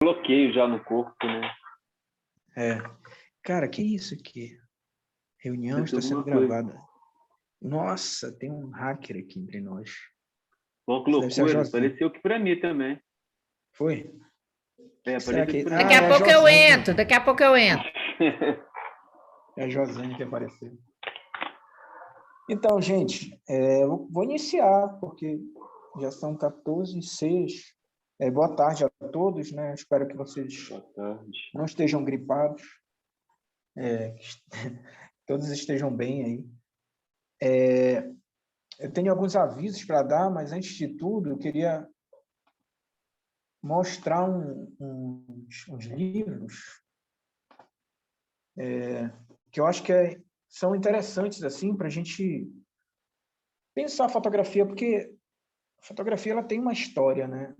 bloqueio já no corpo, né? É. Cara, que isso aqui? Reunião está Aconteceu sendo alguma coisa. gravada. Nossa, tem um hacker aqui entre nós. Pô, que Isso deve ser a loucura. Josinha. Apareceu aqui pra mim também. Foi? Será Apareceu aqui que... pra Ah, mim. é a Josane. Daqui a pouco eu entro. É a Josane que apareceu. Então, gente, eu vou iniciar, porque já são 14h06. Boa tarde a todos, né? Espero que vocês Boa tarde. não estejam gripados. Todos estejam bem aí. Eu tenho alguns avisos para dar, mas antes de tudo, eu queria mostrar uns livros que eu acho que são interessantes assim para a gente pensar a fotografia, porque a fotografia ela tem uma história, né?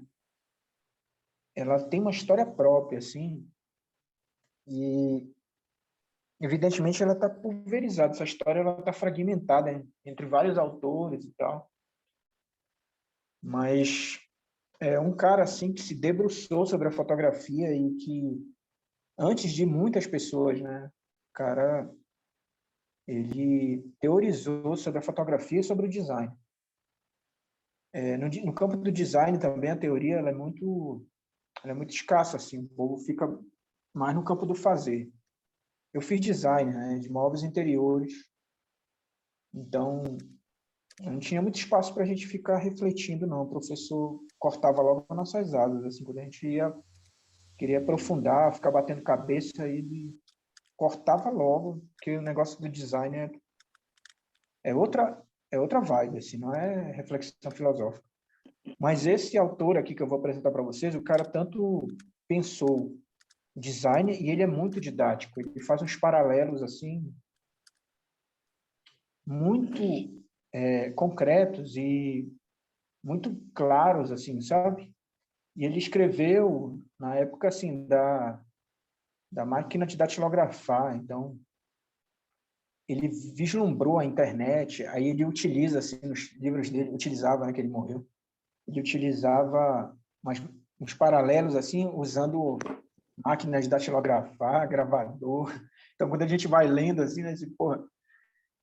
Ela tem uma história própria, assim, e evidentemente ela está pulverizada. Essa história ela está fragmentada entre vários autores e tal, mas é um cara assim que se debruçou sobre a fotografia e que antes de muitas pessoas, né? O cara, ele teorizou sobre a fotografia e sobre o design. No campo do design também a teoria ela é muito escassa, assim, o povo fica mais no campo do fazer. Eu fiz design, né, de móveis interiores, então não tinha muito espaço para a gente ficar refletindo, não. O professor cortava logo as nossas asas, assim, quando a gente queria aprofundar, ficar batendo cabeça, ele cortava logo, porque o negócio do design é outra vibe, assim, não é reflexão filosófica. Mas esse autor aqui que eu vou apresentar para vocês, o cara tanto pensou design e ele é muito didático, ele faz uns paralelos assim muito concretos e muito claros, assim, sabe? E ele escreveu na época assim da máquina de datilografar, então ele vislumbrou a internet, aí ele utiliza assim nos livros dele, utilizava, né, que ele morreu, ele utilizava uns paralelos assim, usando máquinas de datilografar, gravador. Então, quando a gente vai lendo assim, né, assim, porra,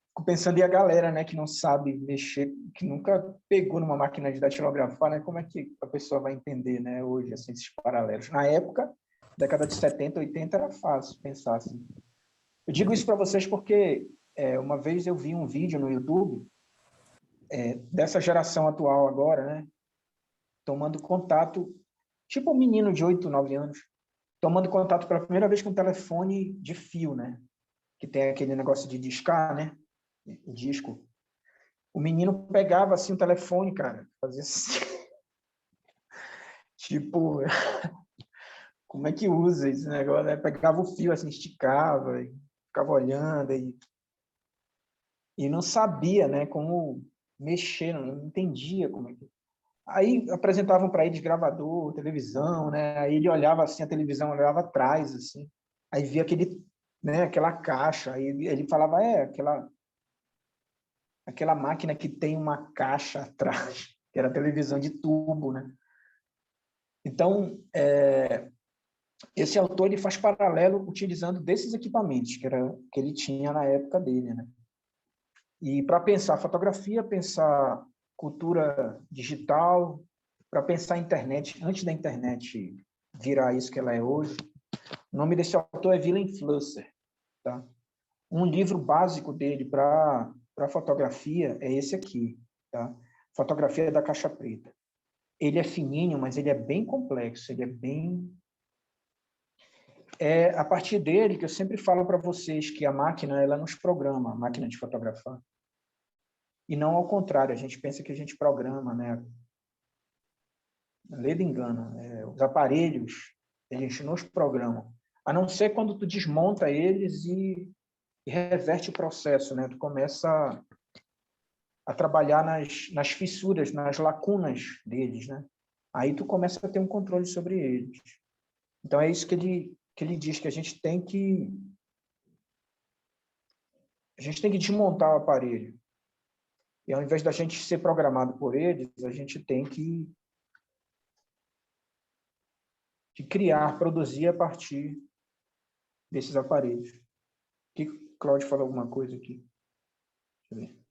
fico pensando em a galera, né, que não sabe mexer, que nunca pegou numa máquina de datilografar, né, como é que a pessoa vai entender, né, hoje, assim, esses paralelos. Na época, década de 70, 80, era fácil pensar assim. Eu digo isso para vocês porque uma vez eu vi um vídeo no YouTube dessa geração atual agora, né, tomando contato, tipo um menino de 8, 9 anos, tomando contato pela primeira vez com um telefone de fio, né, que tem aquele negócio de discar, né, disco. O menino pegava assim o telefone, cara, fazia assim, tipo, como é que usa esse negócio? Né? Pegava o fio assim, esticava, e ficava olhando e não sabia, né, como mexer, não entendia como é que. Aí apresentavam para ele gravador, televisão, né? Aí ele olhava assim a televisão, olhava atrás assim, aí via né, aquela caixa, aí ele falava aquela máquina que tem uma caixa atrás, que era televisão de tubo, né? Então, esse autor ele faz paralelo utilizando desses equipamentos que ele tinha na época dele, né? E para pensar fotografia, pensar cultura digital, para pensar internet, antes da internet virar isso que ela é hoje, o nome desse autor é Willem Flusser, tá? Um livro básico dele para fotografia é esse aqui, tá? Fotografia da caixa preta. Ele é fininho, mas ele é bem complexo, ele é bem... É a partir dele que eu sempre falo para vocês que a máquina, ela nos programa, a máquina de fotografar. E não ao contrário, a gente pensa que a gente programa, né? Lê de engano. Os aparelhos, eles nos programam. A não ser quando tu desmonta eles e reverte o processo, né? Tu começa a trabalhar nas fissuras, nas lacunas deles, né? Aí tu começa a ter um controle sobre eles. Então é isso que ele diz, que a gente tem que desmontar o aparelho. E ao invés da gente ser programado por eles, a gente tem que de criar, produzir a partir desses aparelhos. Que Cláudio falou alguma coisa aqui? Deixa eu ver.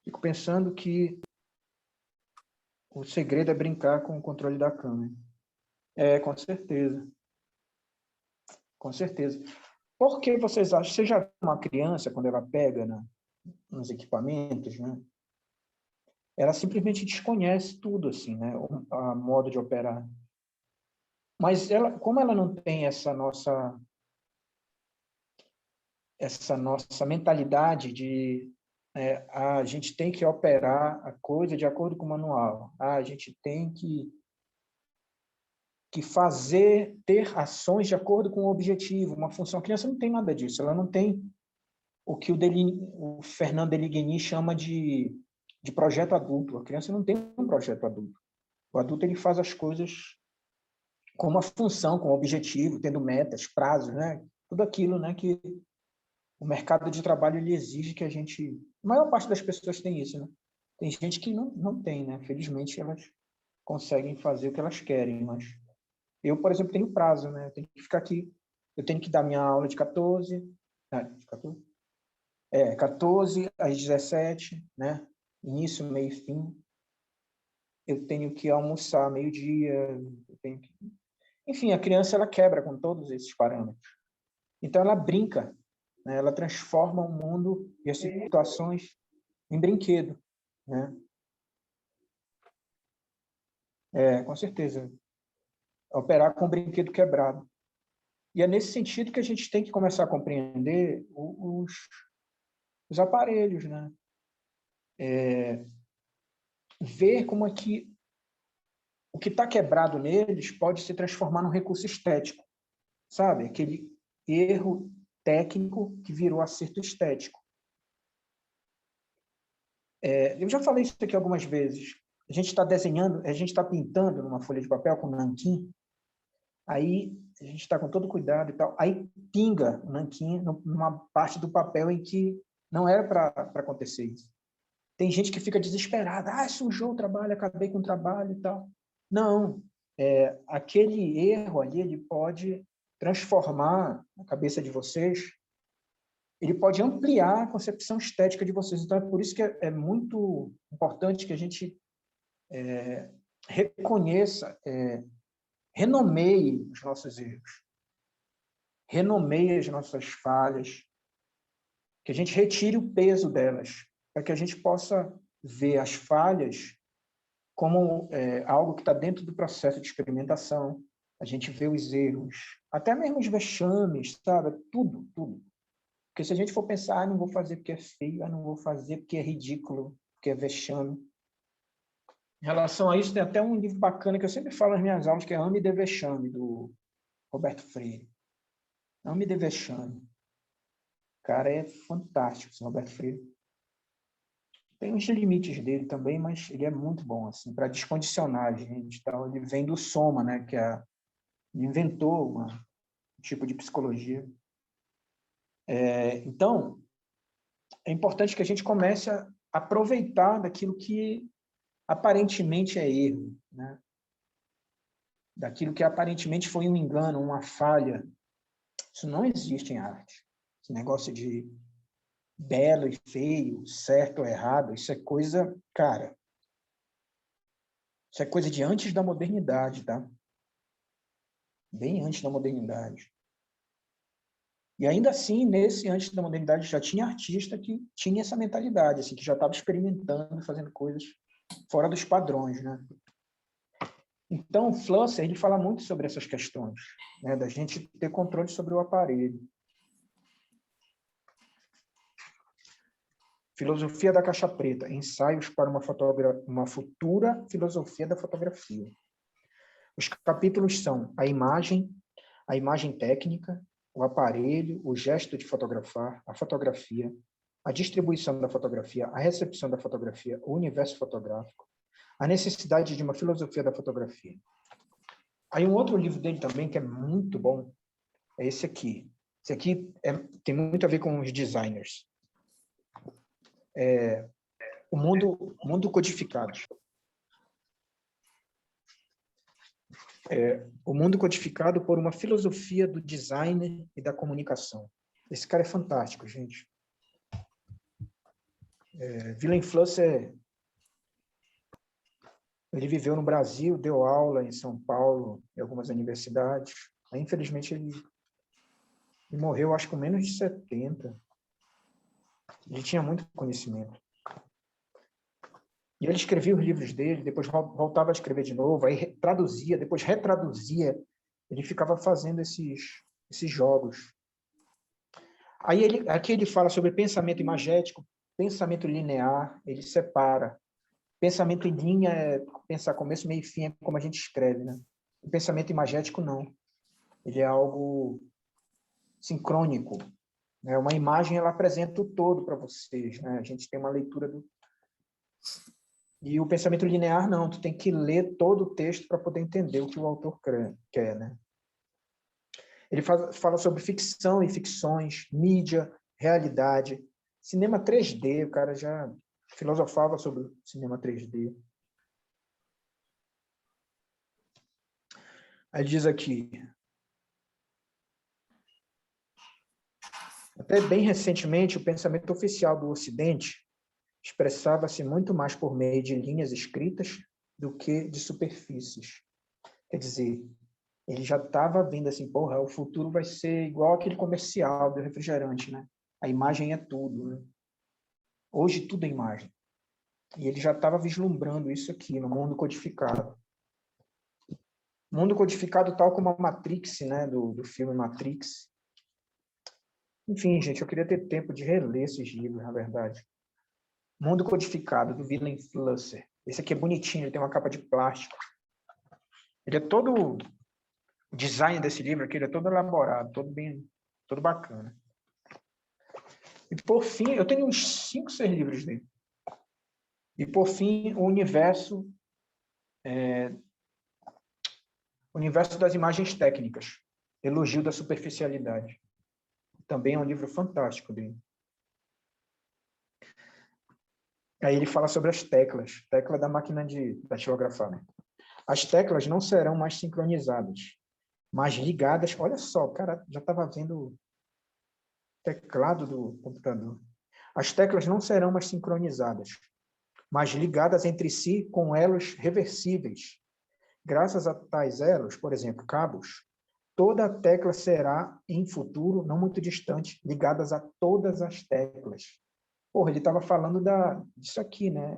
Fico pensando que o segredo é brincar com o controle da câmera. Com certeza. Com certeza. Por que vocês acham? Você já viu uma criança, quando ela pega nos equipamentos, né? Ela simplesmente desconhece tudo, assim, né? A modo de operar. Mas ela, como ela não tem essa nossa mentalidade de a gente tem que operar a coisa de acordo com o manual, a gente tem que ter ações de acordo com o objetivo, uma função. A criança não tem nada disso, ela não tem o que o Fernando Deligny chama de projeto adulto. A criança não tem um projeto adulto. O adulto ele faz as coisas com uma função, com um objetivo, tendo metas, prazos, né? Tudo aquilo, né, que o mercado de trabalho ele exige que a gente... A maior parte das pessoas tem isso, né? Tem gente que não tem, né? Felizmente, elas conseguem fazer o que elas querem, mas eu, por exemplo, tenho prazo, né? Eu tenho que ficar aqui, eu tenho que dar minha aula de 14 às 17, né? Início, meio e fim. Eu tenho que almoçar meio-dia, eu tenho que... Enfim, a criança, ela quebra com todos esses parâmetros. Então, ela brinca, né? Ela transforma o mundo e as situações em brinquedo, né? Com certeza. Operar com o brinquedo quebrado. E é nesse sentido que a gente tem que começar a compreender os aparelhos, né? Ver como é que o que está quebrado neles pode se transformar num recurso estético, sabe? Aquele erro técnico que virou acerto estético. Eu já falei isso aqui algumas vezes. A gente está desenhando, a gente está pintando numa folha de papel com nanquim, aí a gente está com todo cuidado e tal, aí pinga o nanquim numa parte do papel em que não era para acontecer isso. Tem gente que fica desesperada, sujou o trabalho, acabei com o trabalho e tal. Não, aquele erro ali, ele pode transformar a cabeça de vocês, ele pode ampliar a concepção estética de vocês. Então, é por isso que é muito importante que a gente reconheça, renomeie os nossos erros, renomeie as nossas falhas, que a gente retire o peso delas, para que a gente possa ver as falhas como algo que está dentro do processo de experimentação. A gente vê os erros, até mesmo os vexames, sabe? Tudo, tudo. Porque se a gente for pensar, não vou fazer porque é feio, não vou fazer porque é ridículo, porque é vexame. Em relação a isso, tem até um livro bacana que eu sempre falo nas minhas aulas, que é Ame de Vexame, do Roberto Freire. Ame de Vexame. O cara é fantástico, esse Roberto Freire. Tem uns limites dele também, mas ele é muito bom assim para descondicionar a gente. Tal. Ele vem do Soma, né, que ele inventou um tipo de psicologia. Então, é importante que a gente comece a aproveitar daquilo que aparentemente é erro, né? Daquilo que aparentemente foi um engano, uma falha. Isso não existe em arte. Esse negócio de belo e feio, certo ou errado, isso é coisa, cara, isso é coisa de antes da modernidade, tá? Bem antes da modernidade. E ainda assim, nesse antes da modernidade, já tinha artista que tinha essa mentalidade, assim, que já estava experimentando, fazendo coisas fora dos padrões, né? Então, o Flusser, ele fala muito sobre essas questões, né, da gente ter controle sobre o aparelho. Filosofia da Caixa Preta, ensaios para uma futura filosofia da fotografia. Os capítulos são a imagem técnica, o aparelho, o gesto de fotografar, a fotografia, a distribuição da fotografia, a recepção da fotografia, o universo fotográfico, a necessidade de uma filosofia da fotografia. Aí um outro livro dele também, que é muito bom, é esse aqui. Esse aqui tem muito a ver com os designers. o mundo codificado. O mundo codificado por uma filosofia do design e da comunicação. Esse cara é fantástico, gente. Willem Flusser, ele viveu no Brasil, deu aula em São Paulo, em algumas universidades. Aí, infelizmente, ele morreu, acho que com menos de 70. Ele tinha muito conhecimento. E ele escrevia os livros dele, depois voltava a escrever de novo, aí traduzia, depois retraduzia. Ele ficava fazendo esses jogos. Aí aqui ele fala sobre pensamento imagético, pensamento linear, ele separa. Pensamento em linha é pensar começo, meio e fim, é como a gente escreve, né? O pensamento imagético, não. Ele é algo sincrônico. Né? Uma imagem, ela apresenta o todo para vocês. Né? A gente tem uma leitura do... E o pensamento linear, não. Tu tem que ler todo o texto para poder entender o que o autor quer, né? Ele fala sobre ficção e ficções, mídia, realidade, cinema 3D. O cara já filosofava sobre o cinema 3D. Aí diz aqui, até bem recentemente, o pensamento oficial do Ocidente expressava-se muito mais por meio de linhas escritas do que de superfícies. Quer dizer, ele já estava vendo assim, porra, o futuro vai ser igual aquele comercial do refrigerante, né? A imagem é tudo, né? Hoje tudo é imagem. E ele já estava vislumbrando isso aqui no mundo codificado. Mundo codificado tal como a Matrix, né? Do filme Matrix. Enfim, gente, eu queria ter tempo de reler esses livros, na verdade. Mundo Codificado, do Willem Flusser. Esse aqui é bonitinho, ele tem uma capa de plástico. Ele é todo... O design desse livro aqui, ele é todo elaborado, todo bacana. E, por fim, eu tenho uns 5, 6 livros dele. E, por fim, o universo das imagens técnicas. Elogio da superficialidade. Também é um livro fantástico dele. Aí ele fala sobre as teclas. Tecla da máquina de datilografar. Né? As teclas não serão mais sincronizadas, mas ligadas... Olha só, o cara já estava vendo o teclado do computador. As teclas não serão mais sincronizadas, mas ligadas entre si com elos reversíveis. Graças a tais elos, por exemplo, cabos, toda a tecla será, em futuro, não muito distante, ligadas a todas as teclas. Porra, ele estava falando disso aqui, né?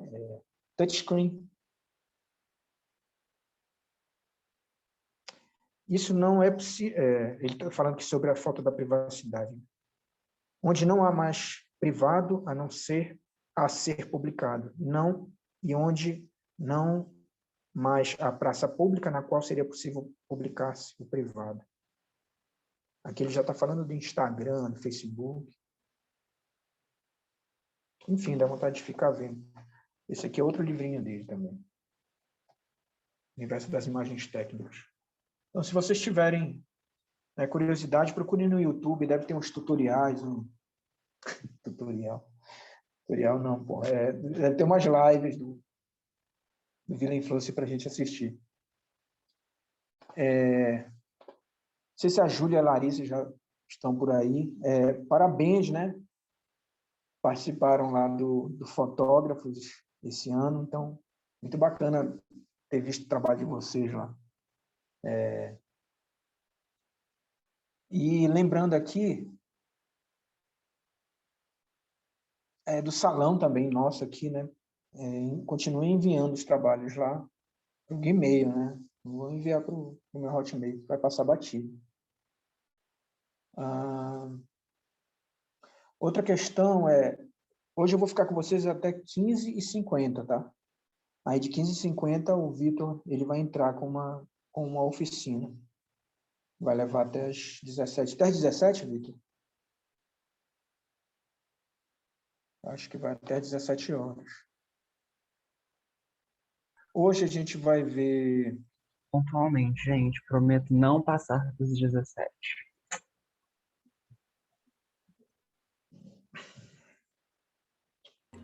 Touchscreen. Isso não é possível. Ele está falando aqui sobre a falta da privacidade. Onde não há mais privado a não ser a ser publicado. Não, e onde não mais a praça pública na qual seria possível publicar-se o privado. Aqui ele já está falando do Instagram, do Facebook. Enfim, dá vontade de ficar vendo. Esse aqui é outro livrinho dele também. Universo das imagens técnicas. Então, se vocês tiverem curiosidade, procurem no YouTube, deve ter uns tutoriais. Tutorial não, pô. Deve ter umas lives do Willem Flusser para a gente assistir. Não sei se a Júlia e a Larissa já estão por aí. Parabéns, né? Participaram lá do Fotógrafos esse ano, então, muito bacana ter visto o trabalho de vocês lá. E lembrando aqui, do salão também, nosso aqui, né? Continue enviando os trabalhos lá para o Gmail, né? Não vou enviar para o meu Hotmail, vai passar batido. Outra questão hoje eu vou ficar com vocês até 15h50, tá? Aí de 15h50 o Vitor ele vai entrar com uma oficina. Vai levar até as 17. Até as 17, Vitor? Acho que vai até às 17 horas. Hoje a gente vai ver... Pontualmente, gente. Prometo não passar dos 17.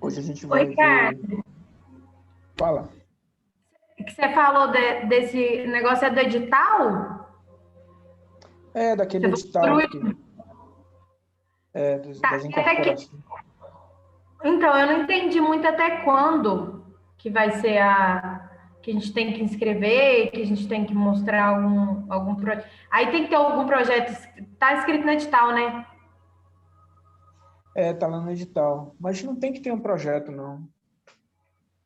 Depois a gente Ô, vai Ricardo, ver. Fala. o que você falou desse negócio é do edital? É, daquele Você edital falou das até incorporações. então, eu não entendi muito até quando que vai ser que a gente tem que inscrever, que a gente tem que mostrar algum projeto. Aí tem que ter algum projeto, tá escrito no edital, né? Tá lá no edital. Mas não tem que ter um projeto, não.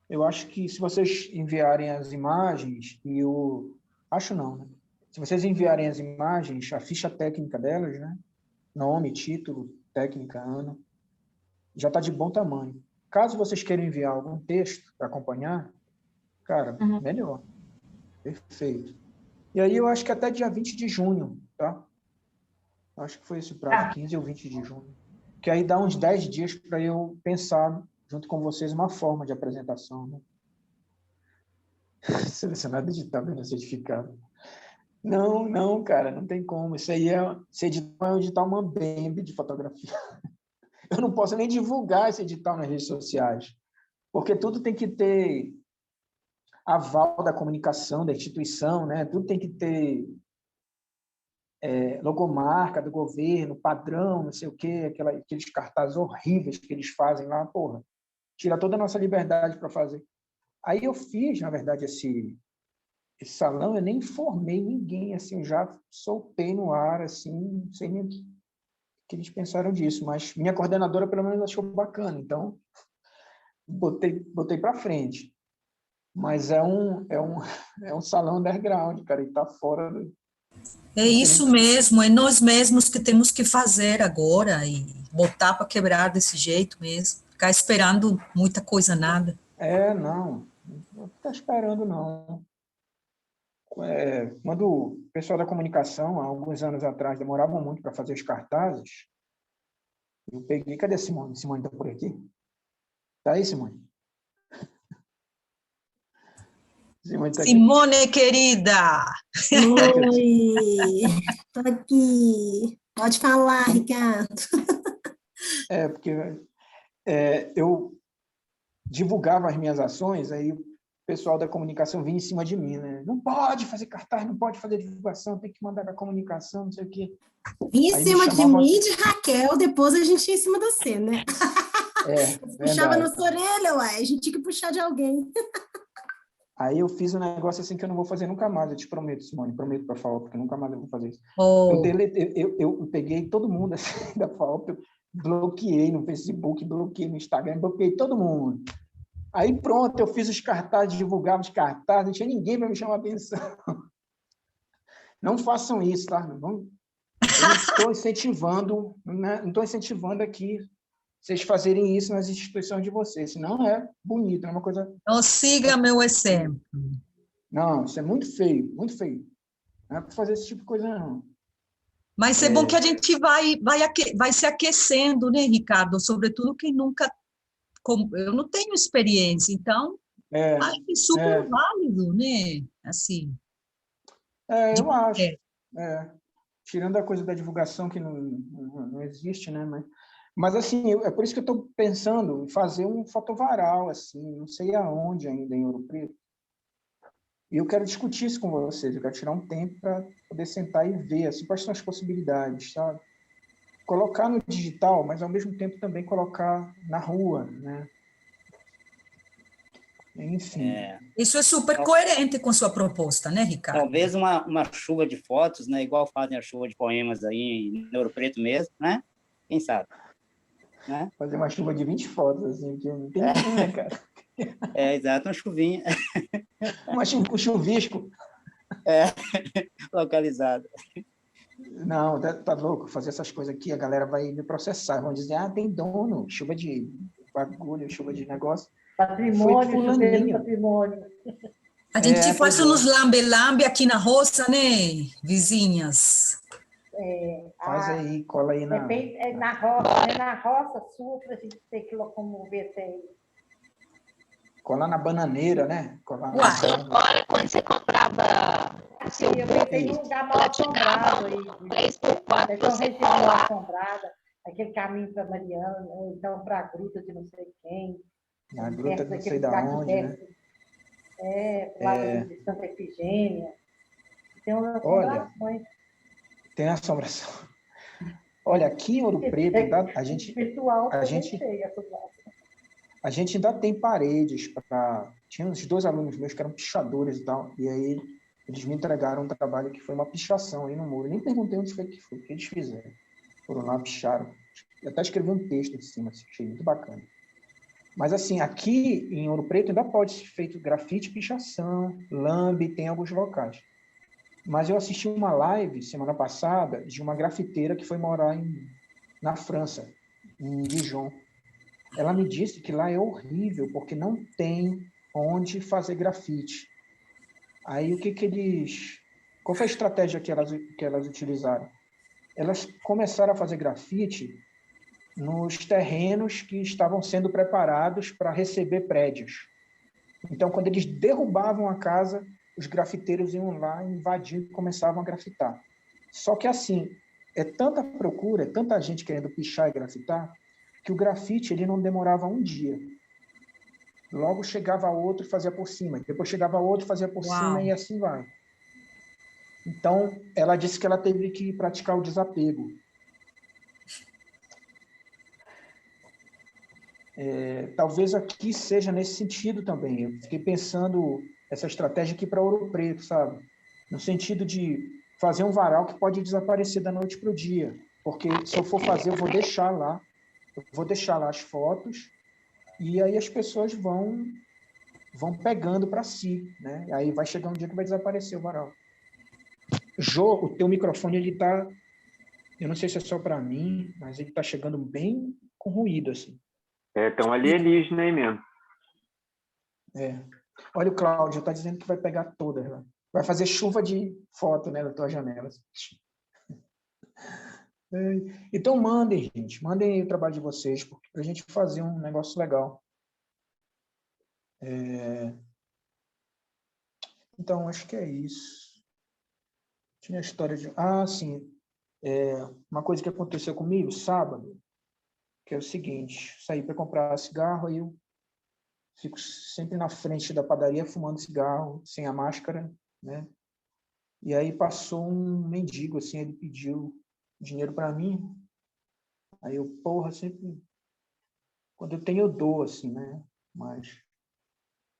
Eu acho que se vocês enviarem as imagens e o... Acho não, né? Se vocês enviarem as imagens, a ficha técnica delas, né? Nome, título, técnica, ano, já está de bom tamanho. Caso vocês queiram enviar algum texto para acompanhar, cara, melhor. Perfeito. E aí eu acho que até dia 20 de junho, tá? Acho que foi esse prazo, 15 ou 20 de junho. Que aí dá uns 10 dias para eu pensar, junto com vocês, uma forma de apresentação, né? Selecionado edital bem certificado. Não, cara, não tem como. Isso aí esse edital é um edital Mambembe de fotografia. Eu não posso nem divulgar esse edital nas redes sociais, porque tudo tem que ter aval da comunicação, da instituição, né? Tudo tem que ter logomarca do governo, padrão, não sei o quê, aqueles cartazes horríveis que eles fazem lá, porra, tira toda a nossa liberdade para fazer. Aí eu fiz, na verdade, esse salão, eu nem informei ninguém, assim, eu já soltei no ar, assim, não sei nem o que eles pensaram disso, mas minha coordenadora, pelo menos, achou bacana, então botei para frente. Mas é um salão underground, cara, e está fora do... É isso mesmo, é nós mesmos que temos que fazer agora e botar para quebrar desse jeito mesmo, ficar esperando muita coisa nada. Não está esperando, não. Quando o pessoal da comunicação, há alguns anos atrás, demoravam muito para fazer os cartazes, eu peguei, cadê a Simone? Simone está por aqui? Está aí, Simone? Simone tá aqui. Simone, querida! Oi, tô aqui. Pode falar, Ricardo. Porque eu divulgava as minhas ações, aí o pessoal da comunicação vinha em cima de mim, né? Não pode fazer cartaz, não pode fazer divulgação, tem que mandar para a comunicação, não sei o quê. Em Aí cima me de chamavam... mim e de Raquel, depois a gente ia em cima de você, né? Puxava verdade. nossa orelha, uai, a gente tinha que puxar de alguém. Aí eu fiz um negócio assim que eu não vou fazer nunca mais, eu te prometo, Simone, prometo para a FAOP, porque nunca mais eu vou fazer isso. Oh. Eu peguei todo mundo assim, da FAOP, eu bloqueei no Facebook, bloqueei no Instagram, bloqueei todo mundo. Aí pronto, eu fiz os cartazes, divulgava os cartazes, não tinha ninguém para me chamar a atenção. Não façam isso, tá? Eu não estou incentivando, não estou incentivando aqui vocês fazerem isso nas instituições de vocês, senão é bonito, é uma coisa... Não siga meu exemplo. Não, isso é muito feio, muito feio. Não é para fazer esse tipo de coisa, não. Mas é bom que a gente vai se aquecendo, né, Ricardo? Sobretudo quem nunca... Eu não tenho experiência, então acho que super válido, né? Assim. Eu acho. Tirando a coisa da divulgação que não existe, né? Mas assim, é por isso que eu estou pensando em fazer um fotovaral, assim, não sei aonde ainda em Ouro Preto. E eu quero discutir isso com vocês, eu quero tirar um tempo para poder sentar e ver assim, quais são as possibilidades, sabe? Colocar no digital, mas ao mesmo tempo também colocar na rua, né? Enfim. Isso é super coerente com sua proposta, né, Ricardo? Talvez uma chuva de fotos, né? Igual fazem a chuva de poemas aí em Ouro Preto mesmo, né? Quem sabe? Né? Fazer uma chuva de 20 fotos, assim, que não tem ninguém, né, cara? Exato, uma chuvinha. Um chuvisco. Localizado. Não, tá louco. Fazer essas coisas aqui, a galera vai me processar. Vão dizer, tem dono, chuva de bagulho, chuva de negócio. Patrimônio, patrimônio. A gente faz uns lambe-lambe aqui na roça, né, vizinhas? Faz aí, cola aí na... na roça sua, para a gente ter que locomover até aí. Colar na bananeira, né? Agora, quando você comprava o seu eu pensei num lugar mal assombrado aí. 3x4 para você colar. Assombrada, aquele caminho para Mariana, ou então para a gruta de não sei quem. Na gruta Perto não sei daquele da lugar que onde, né? desce. Pro lado de Santa Efigênia. Tem umas assombrações. Tem assombração. Olha, aqui em Ouro Preto, a gente ainda tem paredes para... Tinha uns 2 alunos meus que eram pichadores e tal, e aí eles me entregaram um trabalho que foi uma pichação aí no muro. Eu nem perguntei onde foi o que eles fizeram. Foram lá, picharam. Eu até escrevi um texto em cima, assim, achei muito bacana. Mas, assim, aqui em Ouro Preto ainda pode ser feito grafite, pichação, lambe, tem alguns locais. Mas eu assisti uma live semana passada de uma grafiteira que foi morar na França, em Dijon. Ela me disse que lá é horrível, porque não tem onde fazer grafite. Aí, qual foi a estratégia que elas utilizaram? Elas começaram a fazer grafite nos terrenos que estavam sendo preparados para receber prédios. Então, quando eles derrubavam a casa, os grafiteiros iam lá, invadiam e começavam a grafitar. Só que, assim, é tanta procura, é tanta gente querendo pichar e grafitar, que o grafite ele não demorava um dia. Logo chegava outro e fazia por cima, depois chegava outro e fazia por cima, e assim vai. Então, ela disse que ela teve que praticar o desapego. Talvez aqui seja nesse sentido também. Eu fiquei pensando essa estratégia aqui para Ouro Preto, sabe? No sentido de fazer um varal que pode desaparecer da noite para o dia. Porque se eu for fazer, eu vou deixar lá as fotos, e aí as pessoas vão pegando para si, né? Aí vai chegar um dia que vai desaparecer o varal. Jô, o teu microfone, ele tá... Eu não sei se é só para mim, mas ele tá chegando bem com ruído, assim. Tão alienígena aí mesmo. Olha, o Cláudio está dizendo que vai pegar todas lá. Vai fazer chuva de foto, né, da tua janela. Então, mandem, gente. Mandem aí o trabalho de vocês, para a gente fazer um negócio legal. Então, acho que é isso. Tinha a história de... Ah, sim. Uma coisa que aconteceu comigo sábado, que é o seguinte: saí para comprar cigarro, aí eu fico sempre na frente da padaria fumando cigarro, sem a máscara, né? E aí passou um mendigo, assim, ele pediu dinheiro para mim. Aí eu, sempre... Quando eu tenho, eu dou, assim, né? Mas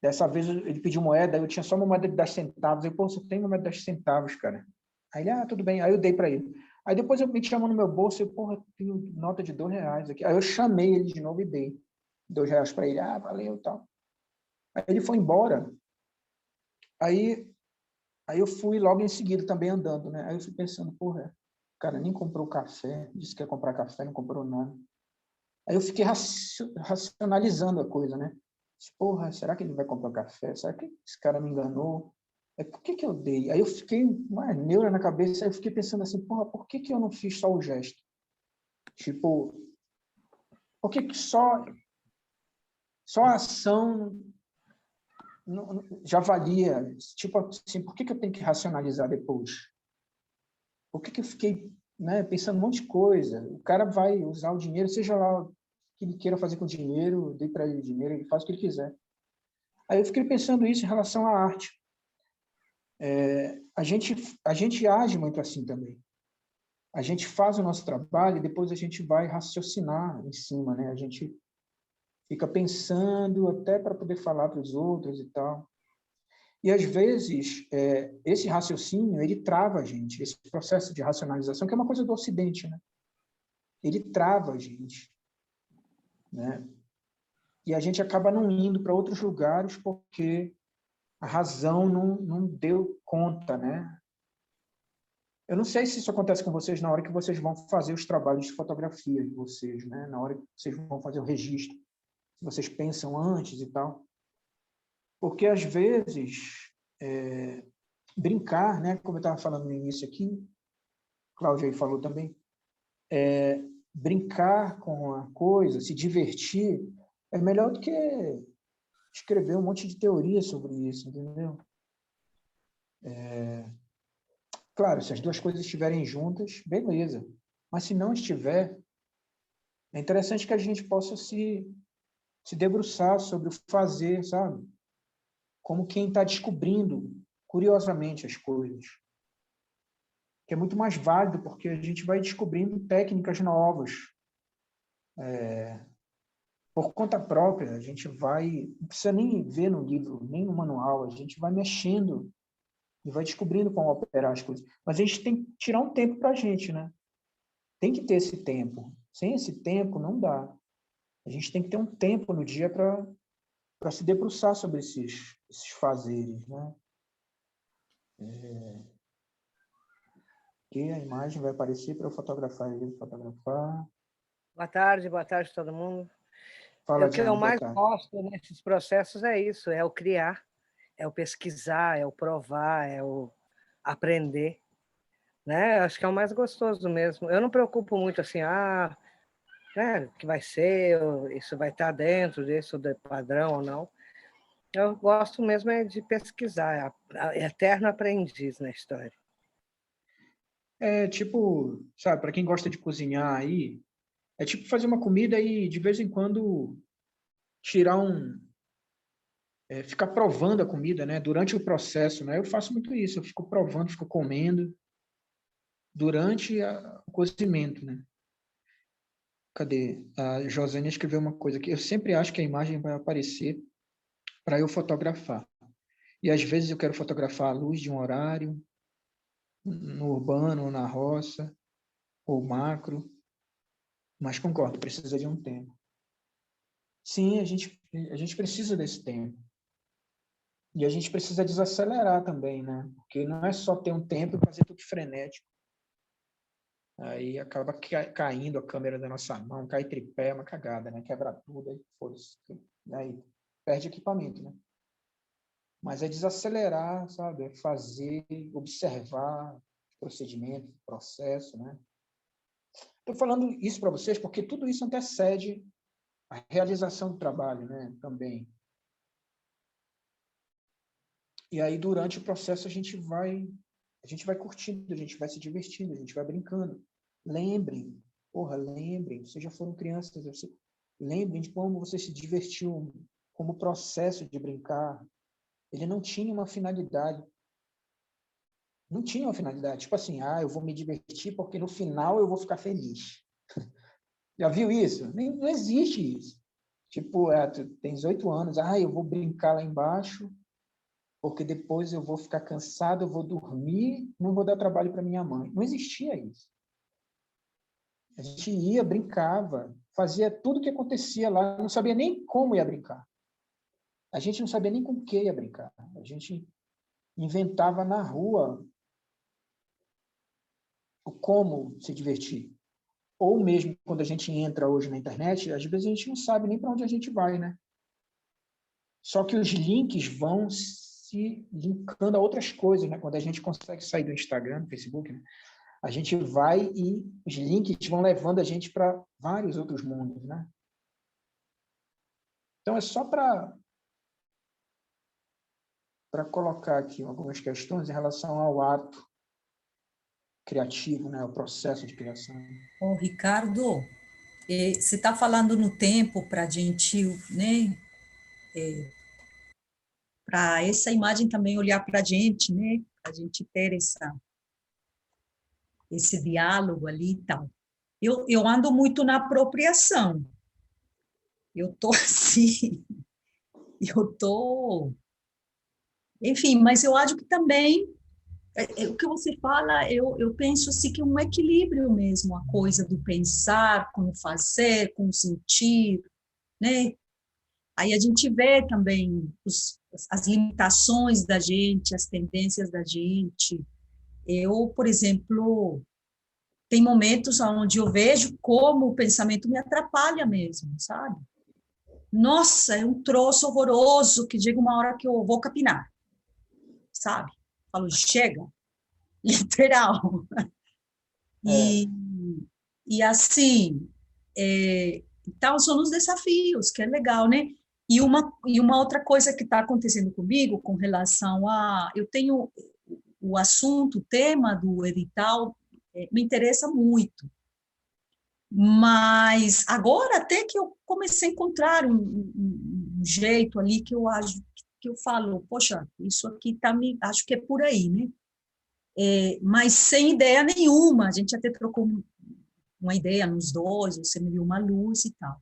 dessa vez ele pediu moeda, eu tinha só uma moeda de 10 centavos. Eu, você tem uma moeda de 10 centavos, cara? Aí ele, tudo bem. Aí eu dei para ele. Aí depois eu me chamou no meu bolso, eu, tenho nota de R$2 aqui. Aí eu chamei ele de novo e dei R$2 para ele. Valeu, tal. Aí ele foi embora. Aí eu fui logo em seguida também andando, né? Aí eu fui pensando, o cara nem comprou café, disse que ia comprar café, não comprou nada. Aí eu fiquei racionalizando a coisa, né? Será que ele vai comprar café? Será que esse cara me enganou? Por que eu dei? Aí eu fiquei uma neura na cabeça, aí eu fiquei pensando assim, por que eu não fiz só o gesto? Tipo, por que só a ação já valia? Tipo assim, por que eu tenho que racionalizar depois? Por que eu fiquei, né, pensando um monte de coisa? O cara vai usar o dinheiro, seja lá o que ele queira fazer com o dinheiro, eu dei para ele o dinheiro, ele faz o que ele quiser. Aí eu fiquei pensando isso em relação à arte. A gente age muito assim também. A gente faz o nosso trabalho e depois a gente vai raciocinar em cima, né? A gente fica pensando até para poder falar para os outros e tal. E, às vezes, esse raciocínio, ele trava a gente, esse processo de racionalização, que é uma coisa do Ocidente, né? Ele trava a gente, né? E a gente acaba não indo para outros lugares porque a razão não deu conta, né? Eu não sei se isso acontece com vocês na hora que vocês vão fazer os trabalhos de fotografia de vocês, né? Na hora que vocês vão fazer o registro. Se vocês pensam antes e tal. Porque, às vezes, brincar, né? Como eu estava falando no início aqui, Cláudia aí falou também, brincar com a coisa, se divertir, é melhor do que escrever um monte de teoria sobre isso, entendeu? Claro, se as duas coisas estiverem juntas, beleza. Mas se não estiver, é interessante que a gente possa se se debruçar sobre o fazer, sabe? Como quem está descobrindo, curiosamente, as coisas. Que é muito mais válido, porque a gente vai descobrindo técnicas novas. Por conta própria, a gente vai... Não precisa nem ver no livro, nem no manual, a gente vai mexendo e vai descobrindo como operar as coisas. Mas a gente tem que tirar um tempo para a gente, né? Tem que ter esse tempo. Sem esse tempo, não dá. A gente tem que ter um tempo no dia para se debruçar sobre esses fazeres, né? Que a imagem vai aparecer para eu fotografar. Boa tarde a todo mundo. Fala, O que eu Diana, mais boa tarde. gosto nesses processos é isso, é o criar, é o pesquisar, é o provar, é o aprender, né? Acho que é o mais gostoso mesmo. Eu não me preocupo muito assim, né, que vai ser, isso vai estar dentro disso, do padrão ou não. Eu gosto mesmo é de pesquisar, é eterno aprendiz na história. É tipo, sabe, para quem gosta de cozinhar aí, é tipo fazer uma comida e de vez em quando tirar ficar provando a comida, né? Durante o processo, né? Eu faço muito isso, eu fico provando, fico comendo durante o cozimento, né? Cadê? A Josânia escreveu uma coisa aqui. Eu sempre acho que a imagem vai aparecer para eu fotografar. E às vezes eu quero fotografar a luz de um horário, no urbano, ou na roça, ou macro. Mas concordo, precisa de um tempo. Sim, a gente precisa desse tempo. E a gente precisa desacelerar também, né? Porque não é só ter um tempo e fazer tudo frenético. Aí acaba caindo a câmera da nossa mão, cai tripé, é uma cagada, né? Quebra tudo, aí foda-se. Aí perde equipamento, né? Mas é desacelerar, sabe? É fazer, observar procedimento, processo, né? Estou falando isso para vocês porque tudo isso antecede a realização do trabalho, né? Também. E aí, durante o processo, a gente vai curtindo, a gente vai se divertindo, a gente vai brincando. Lembrem, vocês já foram crianças, lembrem de como você se divertiu, como o processo de brincar. Ele não tinha uma finalidade. Não tinha uma finalidade. Tipo assim, eu vou me divertir porque no final eu vou ficar feliz. Já viu isso? Não existe isso. Tipo, tu tens 8 anos, eu vou brincar lá embaixo porque depois eu vou ficar cansado, eu vou dormir, não vou dar trabalho para minha mãe. Não existia isso. A gente ia, brincava, fazia tudo o que acontecia lá, não sabia nem como ia brincar. A gente não sabia nem com o que ia brincar. A gente inventava na rua o como se divertir. Ou mesmo quando a gente entra hoje na internet, às vezes a gente não sabe nem para onde a gente vai, né? Só que os links vão se linkando a outras coisas, né? Quando a gente consegue sair do Instagram, do Facebook, né? A gente vai e os links vão levando a gente para vários outros mundos, né? Então, é só para colocar aqui algumas questões em relação ao ato criativo, né? O processo de criação. Ô, Ricardo, você está falando no tempo para a gente, né? Para essa imagem também olhar para a gente, né? Para a gente ter esse diálogo ali e tal. Eu ando muito na apropriação. Eu tô assim, enfim, mas eu acho que também o que você fala, eu penso assim que é um equilíbrio mesmo, a coisa do pensar, com o fazer, com o sentir, né? Aí a gente vê também as limitações da gente, as tendências da gente. Eu, por exemplo, tem momentos onde eu vejo como o pensamento me atrapalha mesmo, sabe? Nossa, é um troço horroroso que chega uma hora que eu vou capinar, sabe? Falo, chega, literal. E assim, então são os desafios, que é legal, né? E uma outra coisa que está acontecendo comigo com relação eu tenho o assunto, o tema do edital, me interessa muito. Mas agora até que eu comecei a encontrar um jeito ali que eu acho, que eu falo, poxa, isso aqui acho que é por aí, né? Mas sem ideia nenhuma, a gente até trocou uma ideia nos dois, você me deu uma luz e tal.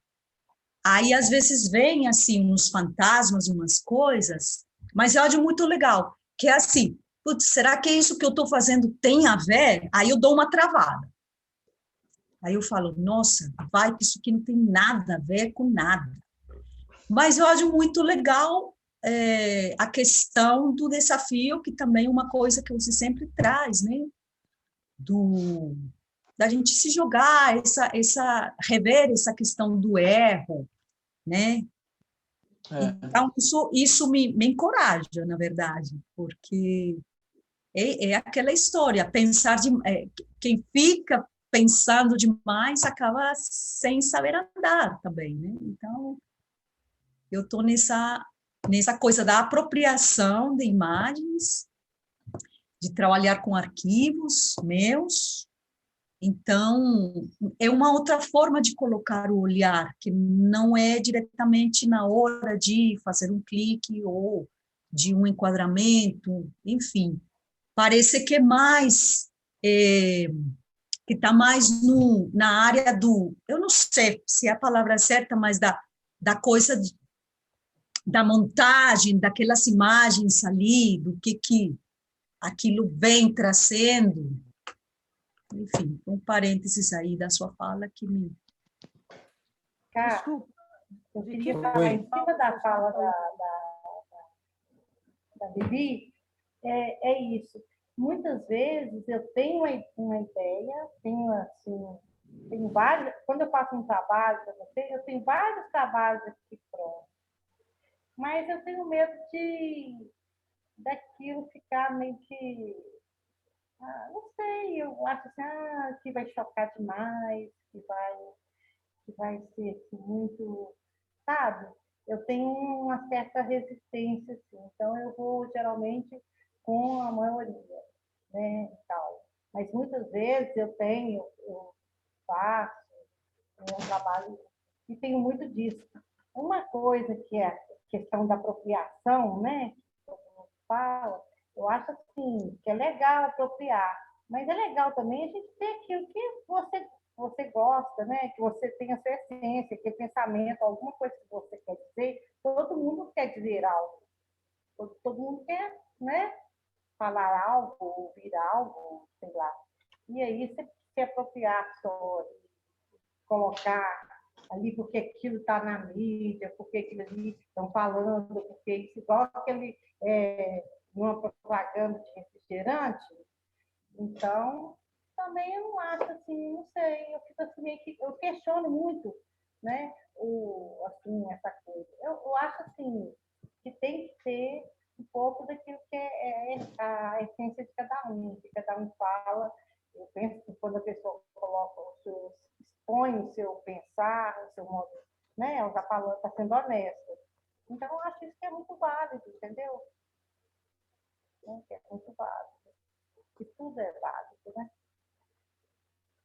Aí, às vezes, vem, assim, uns fantasmas, umas coisas, mas eu acho muito legal, que é assim, putz, será que isso que eu estou fazendo tem a ver? Aí eu dou uma travada. Aí eu falo, nossa, vai que isso aqui não tem nada a ver com nada. Mas eu acho muito legal a questão do desafio, que também é uma coisa que você sempre traz, né? Da gente se jogar, rever essa questão do erro, né? Então, isso me encoraja, na verdade, porque é aquela história, quem fica pensando demais acaba sem saber andar também, né? Então, eu estou nessa coisa da apropriação de imagens, de trabalhar com arquivos meus. Então, é uma outra forma de colocar o olhar, que não é diretamente na hora de fazer um clique ou de um enquadramento, enfim. Parece que é mais, que está mais na área eu não sei se é a palavra certa, mas da coisa da montagem, daquelas imagens ali, do que aquilo vem trazendo. Enfim, um parênteses aí da sua fala que me... Cara, eu queria falar em cima da fala da Bibi, é isso. Muitas vezes eu tenho uma ideia, tenho vários... Quando eu faço um trabalho para você, eu tenho vários trabalhos aqui prontos. Mas eu tenho medo daquilo ficar meio que... não sei, eu acho assim, que vai chocar demais, que vai ser assim, muito, sabe? Eu tenho uma certa resistência, assim, então eu vou geralmente com a maioria, né, e tal. Mas muitas vezes eu faço um trabalho e tenho muito disso. Uma coisa que é a questão da apropriação, né, que todo mundo fala, eu acho assim, que é legal apropriar, mas é legal também a gente ter aquilo que você gosta, né? Que você tem a sua essência, que é pensamento, alguma coisa que você quer dizer. Todo mundo quer dizer algo. Todo mundo quer, né? Falar algo, ouvir algo, sei lá. E aí você se apropriar só, colocar ali porque aquilo está na mídia, porque aquilo ali estão falando, porque isso igual aquele... uma propaganda de refrigerante, então também eu não acho assim, não sei, eu fico assim meio que eu questiono muito, né, assim, essa coisa. Eu acho assim que tem que ter um pouco daquilo que é a essência de cada um, que cada um fala. Eu penso que quando a pessoa coloca expõe o seu pensar, o seu modo, né, ela está falando, está sendo honesta. Então eu acho isso que é muito válido, entendeu? Que é muito válido. Que tudo é válido, né?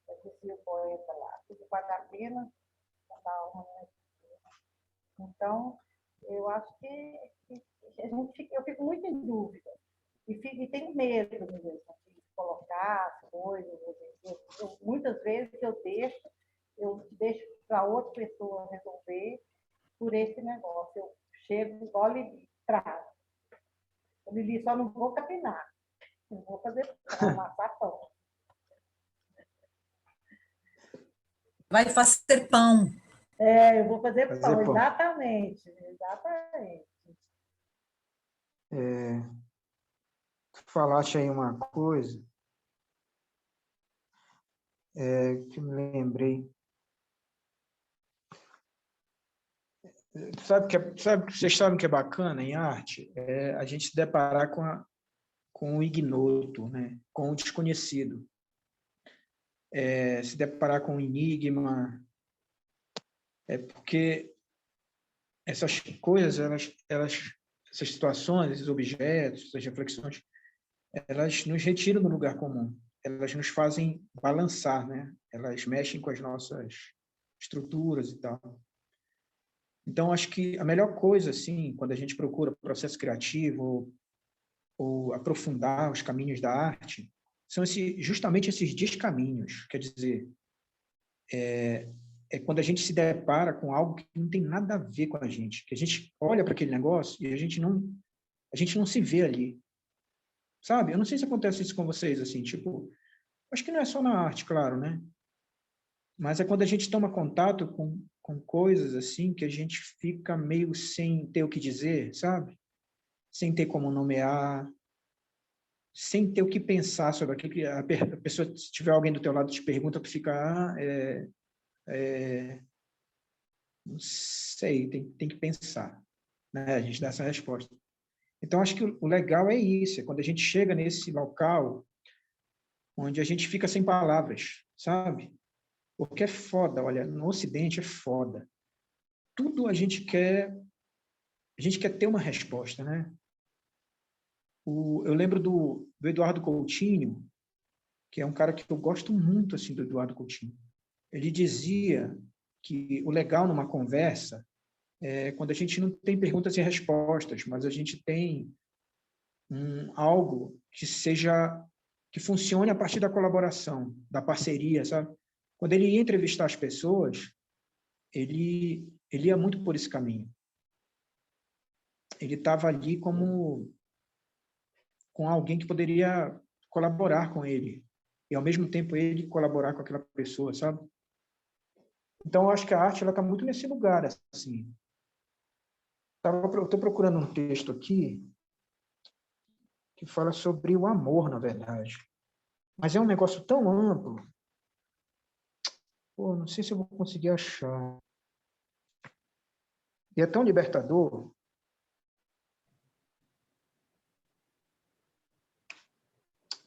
Eu disse o poeta lá, tudo vale a pena, cada alma. Então, eu acho que eu fico muito em dúvida. E tenho medo mesmo de colocar as coisas. Muitas vezes eu deixo para outra pessoa resolver por esse negócio. Eu chego, olho e trago. Eu Lili, só não vou capinar. Não vou fazer amassar pão. Vai fazer pão. Eu vou fazer pão, exatamente. Exatamente. Tu falaste aí uma coisa que me lembrei. Vocês sabem que é bacana em arte? A gente se deparar com o ignoto, né? Com o desconhecido. Se deparar com o enigma. Porque essas coisas, essas situações, esses objetos, essas reflexões, elas nos retiram do lugar comum. elas nos fazem balançar, né? Elas mexem com as nossas estruturas e tal. Então, acho que a melhor coisa, assim, quando a gente procura processo criativo ou aprofundar os caminhos da arte, são justamente esses descaminhos. Quer dizer, é quando a gente se depara com algo que não tem nada a ver com a gente, que a gente olha para aquele negócio e a gente não se vê ali. Sabe? Eu não sei se acontece isso com vocês, assim, tipo, acho que não é só na arte, claro, né? Mas é quando a gente toma contato com coisas, assim, que a gente fica meio sem ter o que dizer, sabe? Sem ter como nomear, sem ter o que pensar sobre aquilo que a pessoa, se tiver alguém do teu lado, te pergunta, tu fica, não sei, tem que pensar, né? A gente dá essa resposta. Então, acho que o legal é isso, é quando a gente chega nesse local onde a gente fica sem palavras, sabe? Porque é foda, olha, no Ocidente é foda. Tudo a gente quer ter uma resposta, né? Eu lembro do Eduardo Coutinho, que é um cara que eu gosto muito, assim, do Eduardo Coutinho. Ele dizia que o legal numa conversa é quando a gente não tem perguntas e respostas, mas a gente tem algo que funcione a partir da colaboração, da parceria, sabe? Quando ele ia entrevistar as pessoas, ele ia muito por esse caminho. Ele estava ali com alguém que poderia colaborar com ele, e ao mesmo tempo ele colaborar com aquela pessoa, sabe? Então, eu acho que a arte está muito nesse lugar, assim. Eu estou procurando um texto aqui que fala sobre o amor, na verdade. Mas é um negócio tão amplo. Pô, não sei se eu vou conseguir achar. E é tão libertador.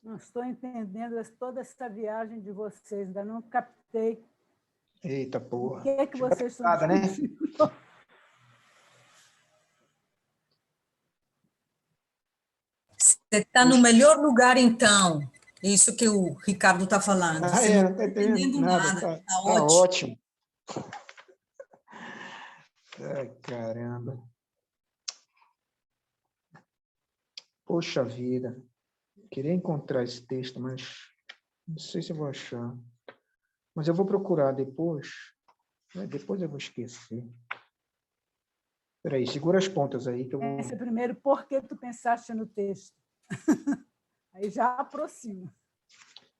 Não estou entendendo toda essa viagem de vocês, ainda não captei. Eita, porra. O que é que vocês estão discutindo? Né? Você está no melhor lugar, então. Isso que o Ricardo está falando. Você não está entendendo nada. Tá ótimo. Ai, caramba. Poxa vida. Queria encontrar esse texto, mas não sei se eu vou achar. Mas eu vou procurar depois. Depois eu vou esquecer. Espera aí, segura as pontas aí que eu vou... Esse primeiro, por que tu pensaste no texto? Aí já aproxima.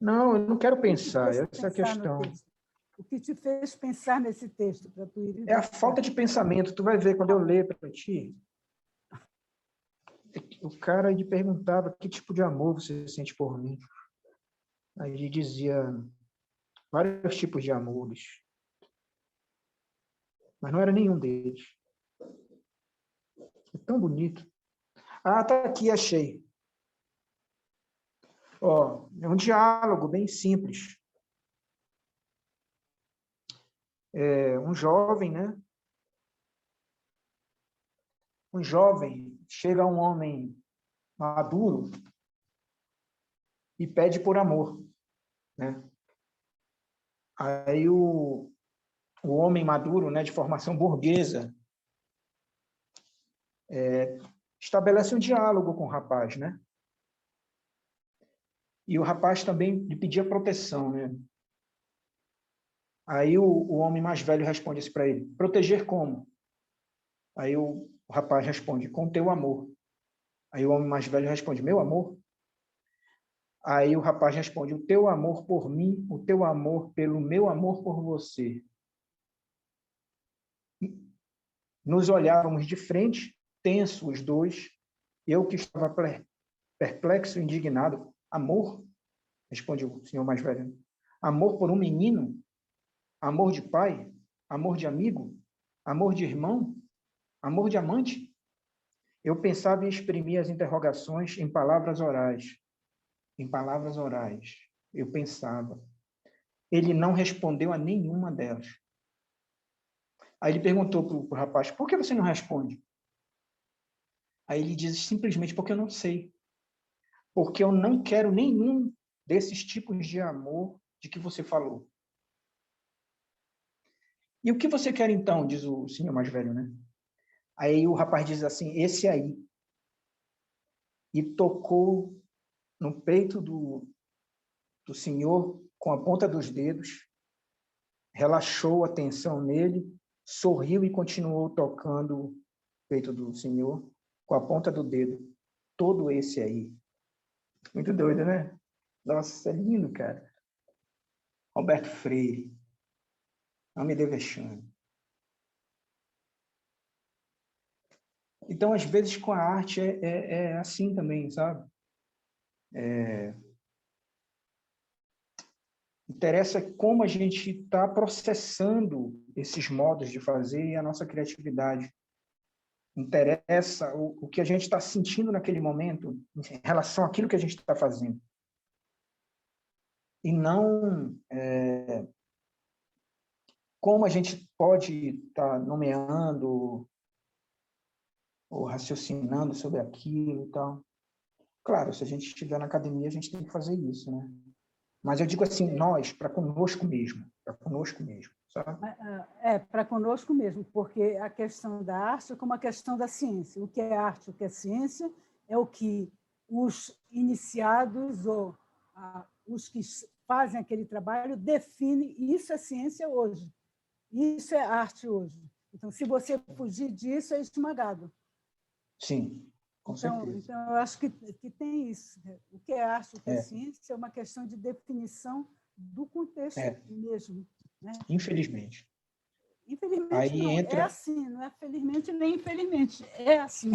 Não, eu não quero pensar, essa é a questão. O que te fez pensar nesse texto? Para tu ir... É a falta de pensamento. Tu vai ver, quando eu ler para ti, o cara lhe perguntava que tipo de amor você sente por mim. Aí ele dizia vários tipos de amores. Mas não era nenhum deles. É tão bonito. Ah, tá aqui, achei. Ó, é um diálogo bem simples. Um jovem, né? Um jovem chega a um homem maduro e pede por amor, né? Aí o homem maduro, né, de formação burguesa, estabelece um diálogo com o rapaz, né? E o rapaz também lhe pedia proteção, né? Aí o homem mais velho responde assim para ele: proteger como? Aí o rapaz responde: com teu amor. Aí o homem mais velho responde: meu amor? Aí o rapaz responde: o teu amor por mim, o teu amor pelo meu amor por você. Nos olhávamos de frente, tensos os dois, eu que estava perplexo e indignado. Amor? Responde o senhor mais velho. Amor por um menino? Amor de pai? Amor de amigo? Amor de irmão? Amor de amante? Eu pensava em exprimir as interrogações em palavras orais. Em palavras orais. Eu pensava. Ele não respondeu a nenhuma delas. Aí ele perguntou para o rapaz: por que você não responde? Aí ele diz simplesmente: porque eu não sei. Porque eu não quero nenhum desses tipos de amor de que você falou. E o que você quer então, diz o senhor mais velho, né? Aí o rapaz diz assim, esse aí. E tocou no peito do senhor com a ponta dos dedos, relaxou a tensão nele, sorriu e continuou tocando o peito do senhor com a ponta do dedo. Todo esse aí. Muito doido, né? Nossa, é lindo, cara. Roberto Freire. Não me dê vexame. Então, às vezes, com a arte é assim também, sabe? Interessa como a gente está processando esses modos de fazer e a nossa criatividade. Interessa o que a gente está sentindo naquele momento em relação àquilo que a gente está fazendo. E não como a gente pode estar nomeando ou raciocinando sobre aquilo e tal. Claro, se a gente estiver na academia, a gente tem que fazer isso, né? Mas eu digo assim, nós, para conosco mesmo, sabe? Para conosco mesmo, porque a questão da arte é como a questão da ciência. O que é arte, o que é ciência, é o que os iniciados ou os que fazem aquele trabalho definem. Isso é ciência hoje. Isso é arte hoje. Então, se você fugir disso, é esmagado. Sim, com certeza. Então, eu acho que tem isso. O que é arte, o que é ciência, é uma questão de definição do contexto mesmo. Né? Infelizmente. Infelizmente, aí não. Entra... É assim, não é felizmente nem infelizmente. É assim.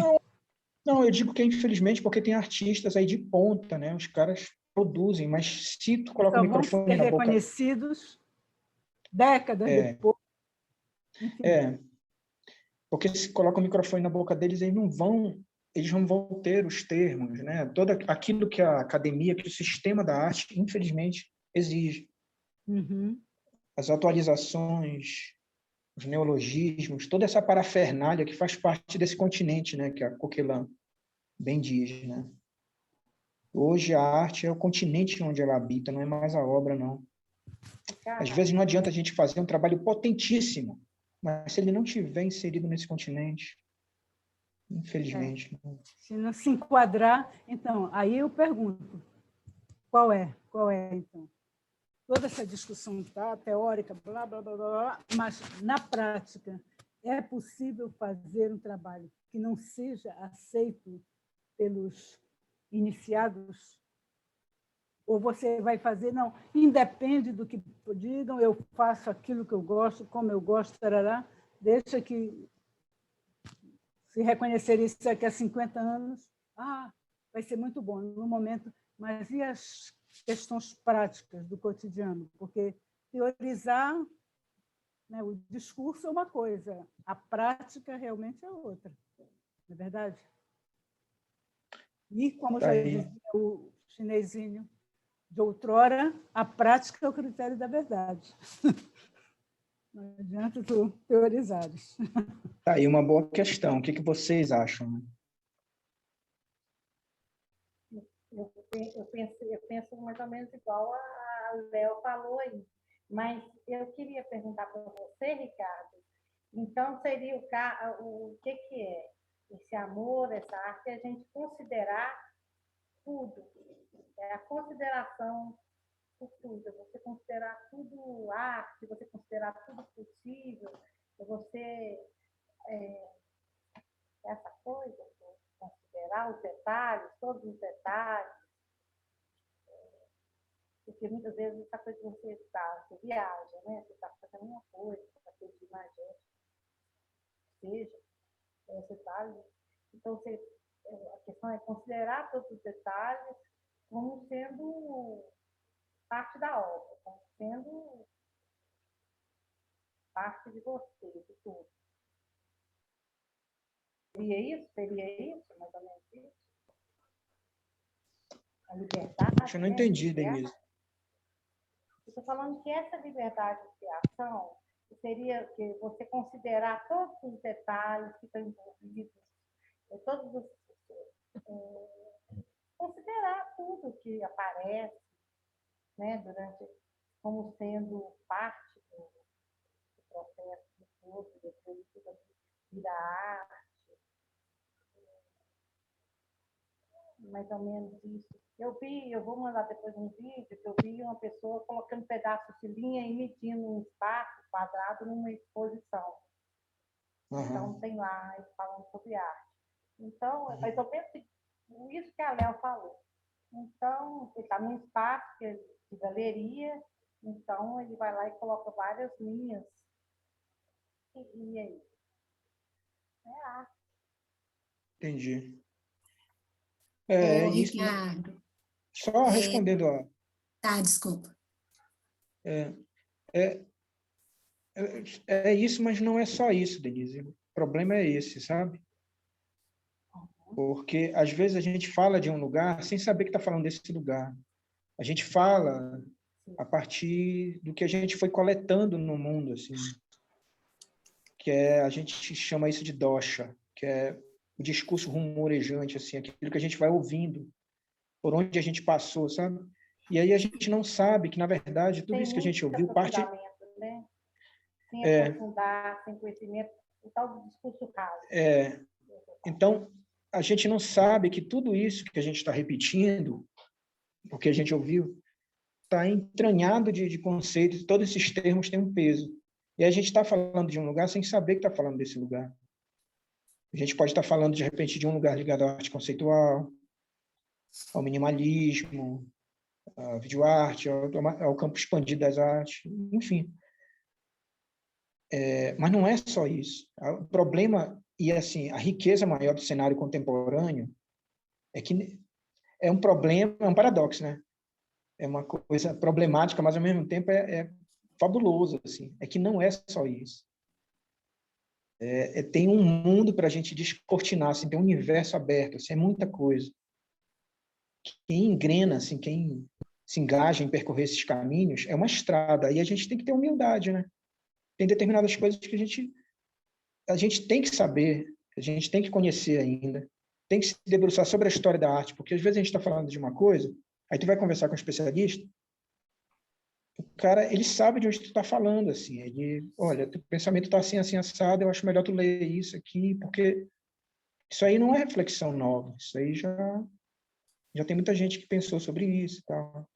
Não, eu digo que é infelizmente porque tem artistas aí de ponta, né? Os caras produzem, mas se tu coloca o microfone na boca... reconhecidos décadas depois. Porque se coloca o microfone na boca deles, eles não vão ter os termos, né? Todo aquilo que a academia, que o sistema da arte, infelizmente, exige. Uhum. As atualizações, os neologismos, toda essa parafernália que faz parte desse continente, né? Que a Coquelin bem diz, né? Hoje a arte é o continente onde ela habita, não é mais a obra, não. Às vezes não adianta a gente fazer um trabalho potentíssimo, mas se ele não tiver inserido nesse continente, infelizmente... Se não se enquadrar, então, aí eu pergunto, qual é, então? Toda essa discussão teórica, blá, blá, blá, blá, mas, na prática, é possível fazer um trabalho que não seja aceito pelos iniciados? Ou você vai fazer, não, independe do que digam, eu faço aquilo que eu gosto, como eu gosto, tarará, deixa que se reconhecer isso daqui a 50 anos, vai ser muito bom no momento, mas e as questões práticas do cotidiano? Porque teorizar, né, o discurso é uma coisa, a prática realmente é outra, não é verdade? E, como já dizia o chinesinho de outrora, a prática é o critério da verdade. Não adianta tu teorizares. Tá aí uma boa questão. O que vocês acham? Eu penso mais ou menos igual a Léo falou aí. Mas eu queria perguntar para você, Ricardo, então seria o que é esse amor, essa arte, a gente considerar tudo, a consideração por tudo, você considerar tudo arte, você considerar tudo possível, você essa coisa, considerar os detalhes, todos os detalhes, porque muitas vezes essa coisa que você viaja, né? Você está fazendo uma coisa, está fazendo de imagem, seja, você sabe. Então, a questão é considerar todos os detalhes como sendo parte da obra, como sendo parte de você, de tudo. Seria isso, mais ou menos isso? A liberdade. Eu não entendi, Denise. Estou falando que essa liberdade de criação seria que você considerar todos os detalhes que estão envolvidos, considerar tudo que aparece, né, como sendo parte do processo todo, depois tudo vira arte, mais ou menos isso. Eu vou mandar depois um vídeo que eu vi uma pessoa colocando pedaços de linha e medindo um espaço quadrado numa exposição. Então, tem lá, eles falando sobre arte. Então, é mais ou menos isso que a Léo falou. Então, ele está num espaço de galeria, então ele vai lá e coloca várias linhas. E aí? É arte. Entendi. Ô, Isso, Ricardo. só respondendo a... Tá, desculpa. É isso, mas não é só isso, Denise. O problema é esse, sabe? Porque, às vezes, a gente fala de um lugar sem saber que está falando desse lugar. A gente fala a partir do que a gente foi coletando no mundo, assim, a gente chama isso de dosha, que é o discurso rumorejante, assim, aquilo que a gente vai ouvindo, por onde a gente passou, sabe? E aí a gente não sabe que, na verdade, tudo isso que a gente ouviu parte... Né? Sem aprofundar, sem conhecimento, o tal do discurso raso. Então, a gente não sabe que tudo isso que a gente está repetindo, o que a gente ouviu, está entranhado de conceitos, todos esses termos têm um peso. E a gente está falando de um lugar sem saber que está falando desse lugar. A gente pode estar falando, de repente, de um lugar ligado à arte conceitual, ao minimalismo, à videoarte, ao campo expandido das artes, enfim. Mas não é só isso. O problema, e assim, a riqueza maior do cenário contemporâneo é que é um problema, é um paradoxo, né? É uma coisa problemática, mas ao mesmo tempo é fabuloso, assim. É que não é só isso. Tem um mundo para a gente descortinar, assim, tem um universo aberto, assim, é muita coisa. Quem engrena, assim, quem se engaja em percorrer esses caminhos, é uma estrada. E a gente tem que ter humildade, né? Tem determinadas coisas que a gente tem que saber, a gente tem que conhecer ainda, tem que se debruçar sobre a história da arte, porque às vezes a gente está falando de uma coisa, aí tu vai conversar com um especialista, o cara, ele sabe de onde tu está falando, assim, olha, teu pensamento está assim, assim, assado, eu acho melhor tu ler isso aqui, porque isso aí não é reflexão nova, isso aí já tem muita gente que pensou sobre isso e tal.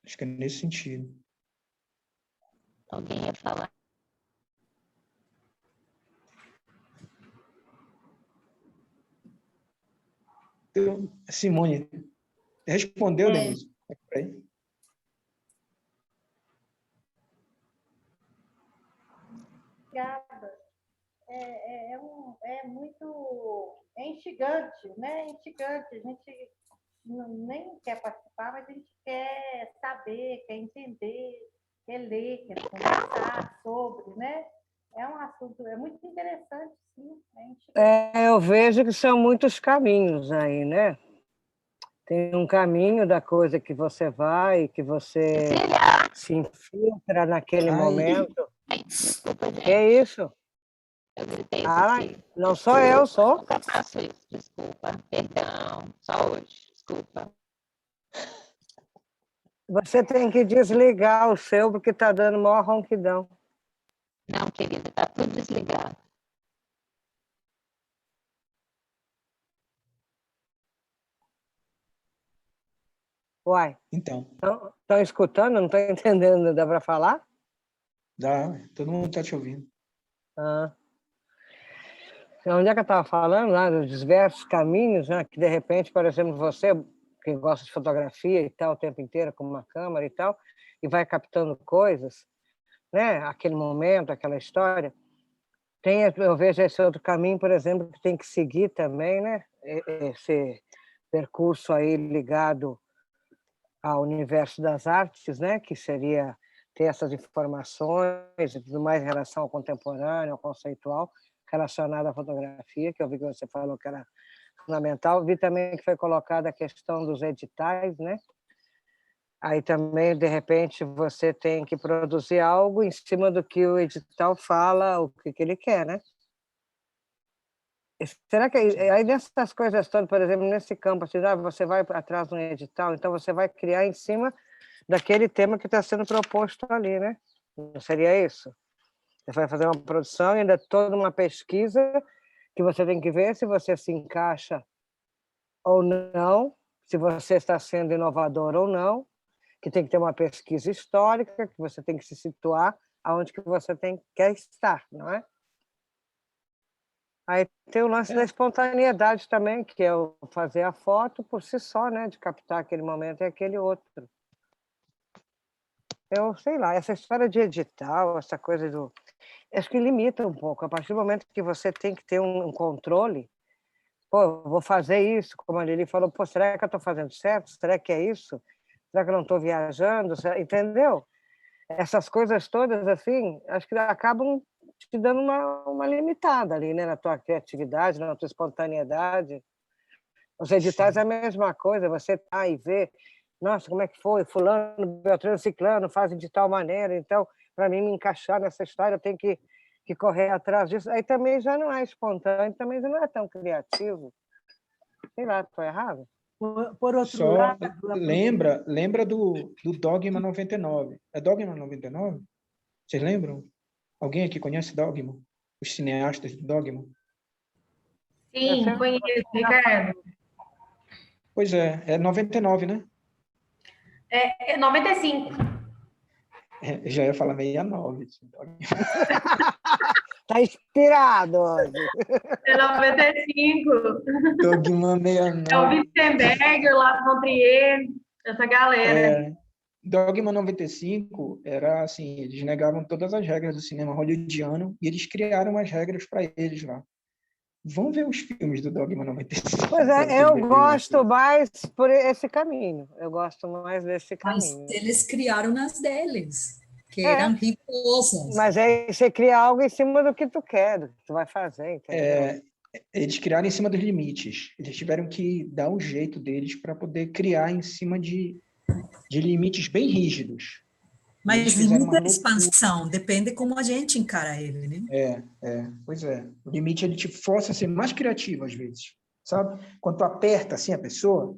Acho que é nesse sentido. Alguém ia falar? Simone, respondeu, Denise? Obrigada. É instigante, né? Instigante. A gente nem quer participar, mas a gente quer saber, quer entender, quer ler, quer conversar sobre, né? É um assunto, é muito interessante, sim. Eu vejo que são muitos caminhos aí, né? Tem um caminho da coisa que você vai, que você se infiltra naquele momento. Desculpa, gente. Que é isso? Eu gritei aqui. Não sou eu, sou. Nunca faço isso, desculpa. Perdão, só hoje, desculpa. Você tem que desligar o seu, porque está dando maior ronquidão. Não, querida, está tudo desligado. Uai. Então. Estão escutando? Não estou entendendo. Dá para falar? Dá, todo mundo está te ouvindo. Onde é que eu estava falando? Lá dos diversos caminhos, né? Que de repente, por exemplo, você, que gosta de fotografia e tal, o tempo inteiro com uma câmera e tal, e vai captando coisas, né? Aquele momento, aquela história. Eu vejo esse outro caminho, por exemplo, que tem que seguir também, né? Esse percurso aí ligado ao universo das artes, né? Que seria ter essas informações e tudo mais em relação ao contemporâneo, ao conceitual, relacionado à fotografia, que eu vi que você falou que era fundamental. Vi também que foi colocada a questão dos editais, né? Aí também, de repente, você tem que produzir algo em cima do que o edital fala, o que ele quer, né? Será que aí nessas coisas todas, por exemplo, nesse campo, assim, você vai atrás de um edital, então você vai criar em cima daquele tema que está sendo proposto ali, né? Não seria isso? Você vai fazer uma produção e ainda toda uma pesquisa que você tem que ver se você se encaixa ou não, se você está sendo inovador ou não, que tem que ter uma pesquisa histórica, que você tem que se situar aonde que você quer estar, não é? Aí tem o lance da espontaneidade também, que é o fazer a foto por si só, né? De captar aquele momento e aquele outro. Eu sei lá, essa história de edital, essa coisa do... Acho que limita um pouco. A partir do momento que você tem que ter um controle, pô, eu vou fazer isso, como a Lili falou, pô, será que eu estou fazendo certo? Será que é isso? Será que eu não estou viajando? Entendeu? Essas coisas todas, assim, acho que acabam te dando uma limitada ali, né? Na tua criatividade, na tua espontaneidade. Os editais é a mesma coisa, você tá e vê, nossa, como é que foi? Fulano, Beltrano, Ciclano fazem de tal maneira, então, para mim me encaixar nessa história, eu tenho que correr atrás disso. Aí também já não é espontâneo, também já não é tão criativo. Sei lá, estou errado? Por outro Só lado... lembra do Dogma 99. É Dogma 99? Vocês lembram? Alguém aqui conhece Dogma? Os cineastas do Dogma? Sim, conheço, Ricardo. Pois é 99, né? É 95. Eu já ia falar 69. Tá inspirado hoje. É 95. Dogma 69. É o Wittenberg, o Lars von Trier, essa galera. Dogma 95 era assim, eles negavam todas as regras do cinema hollywoodiano e eles criaram as regras para eles lá. Vamos ver os filmes do Dogma 95. Pois é, eu gosto mais por esse caminho. Eu gosto mais desse caminho. Mas eles criaram nas deles, que eram rigorosas. Mas aí você cria algo em cima do que tu quer, do que tu vai fazer, entendeu? Eles criaram em cima dos limites. Eles tiveram que dar um jeito deles para poder criar em cima de limites bem rígidos. Mas limite a expansão, depende como a gente encara ele, né? Pois é. O limite ele te força a ser mais criativo às vezes, sabe? Quando tu aperta assim a pessoa,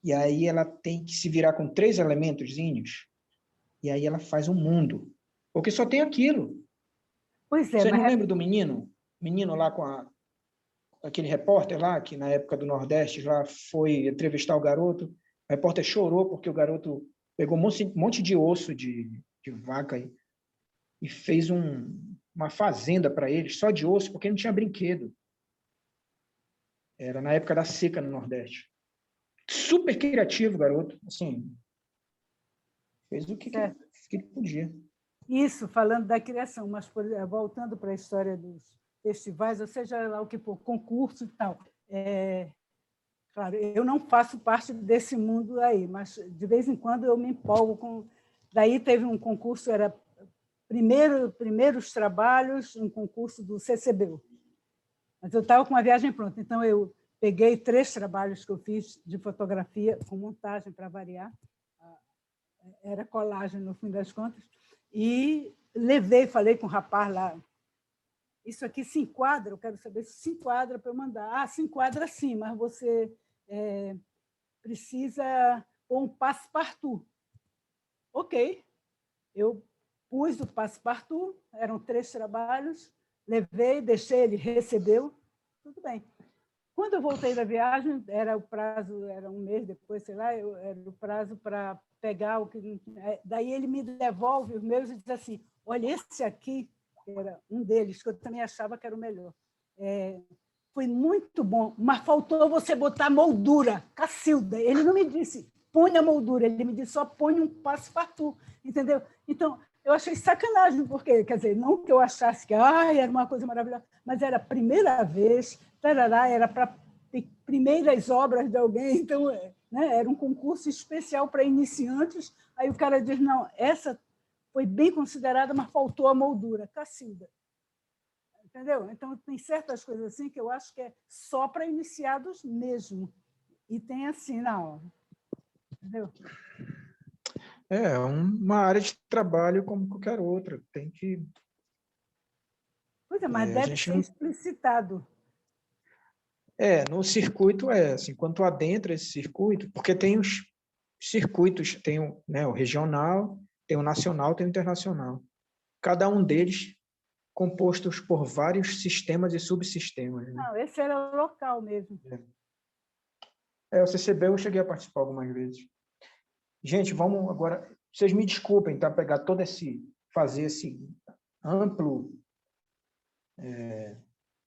e aí ela tem que se virar com 3 elementozinhos, e aí ela faz um mundo. Porque só tem aquilo. Pois é. Você não lembra do menino? Menino lá com aquele repórter lá, que na época do Nordeste lá foi entrevistar o garoto. O repórter chorou porque o garoto pegou um monte de osso de vaca e fez uma fazenda para eles, só de osso, porque não tinha brinquedo. Era na época da seca no Nordeste. Super criativo, garoto. Assim, fez o que ele podia. Isso, falando da criação, mas voltando para a história dos festivais, ou seja lá o que for, concurso e tal. Claro, eu não faço parte desse mundo aí, mas de vez em quando eu me empolgo com... Daí teve um concurso, era primeiros trabalhos, um concurso do CCBU. Mas eu estava com uma viagem pronta, então eu peguei 3 trabalhos que eu fiz de fotografia, com montagem para variar, era colagem no fim das contas, e falei com o rapaz lá, isso aqui se enquadra, eu quero saber se se enquadra para eu mandar. Ah, se enquadra sim, mas você precisa pôr um passe-partout. Ok, eu pus o passe-partout, eram 3 trabalhos, levei, deixei, ele recebeu, tudo bem. Quando eu voltei da viagem, era o prazo, era um mês depois, sei lá, era o prazo para pegar o que... Daí ele me devolve os meus e diz assim, olha, esse aqui, era um deles, que eu também achava que era o melhor. Foi muito bom, mas faltou você botar moldura, Cacilda. Ele não me disse, põe a moldura, ele me disse, só põe um passe-partout, entendeu? Então, eu achei sacanagem, porque, quer dizer, não que eu achasse que era uma coisa maravilhosa, mas era a primeira vez, tarará, era para primeiras obras de alguém, então, né, era um concurso especial para iniciantes, aí o cara diz, não, essa foi bem considerada, mas faltou a moldura, Cacilda. Entendeu? Então, tem certas coisas assim que eu acho que é só para iniciados mesmo. E tem assim, não. Entendeu? É uma área de trabalho como qualquer outra. Tem que... Pois é, mas deve ser explicitado. No circuito assim, quando tu adentra esse circuito, porque tem os circuitos, tem o regional, tem o nacional, tem o internacional. Cada um deles compostos por vários sistemas e subsistemas. Né? Não, esse era o local mesmo. O CCB eu cheguei a participar algumas vezes. Gente, vamos agora... Vocês me desculpem, tá? Pegar fazer esse amplo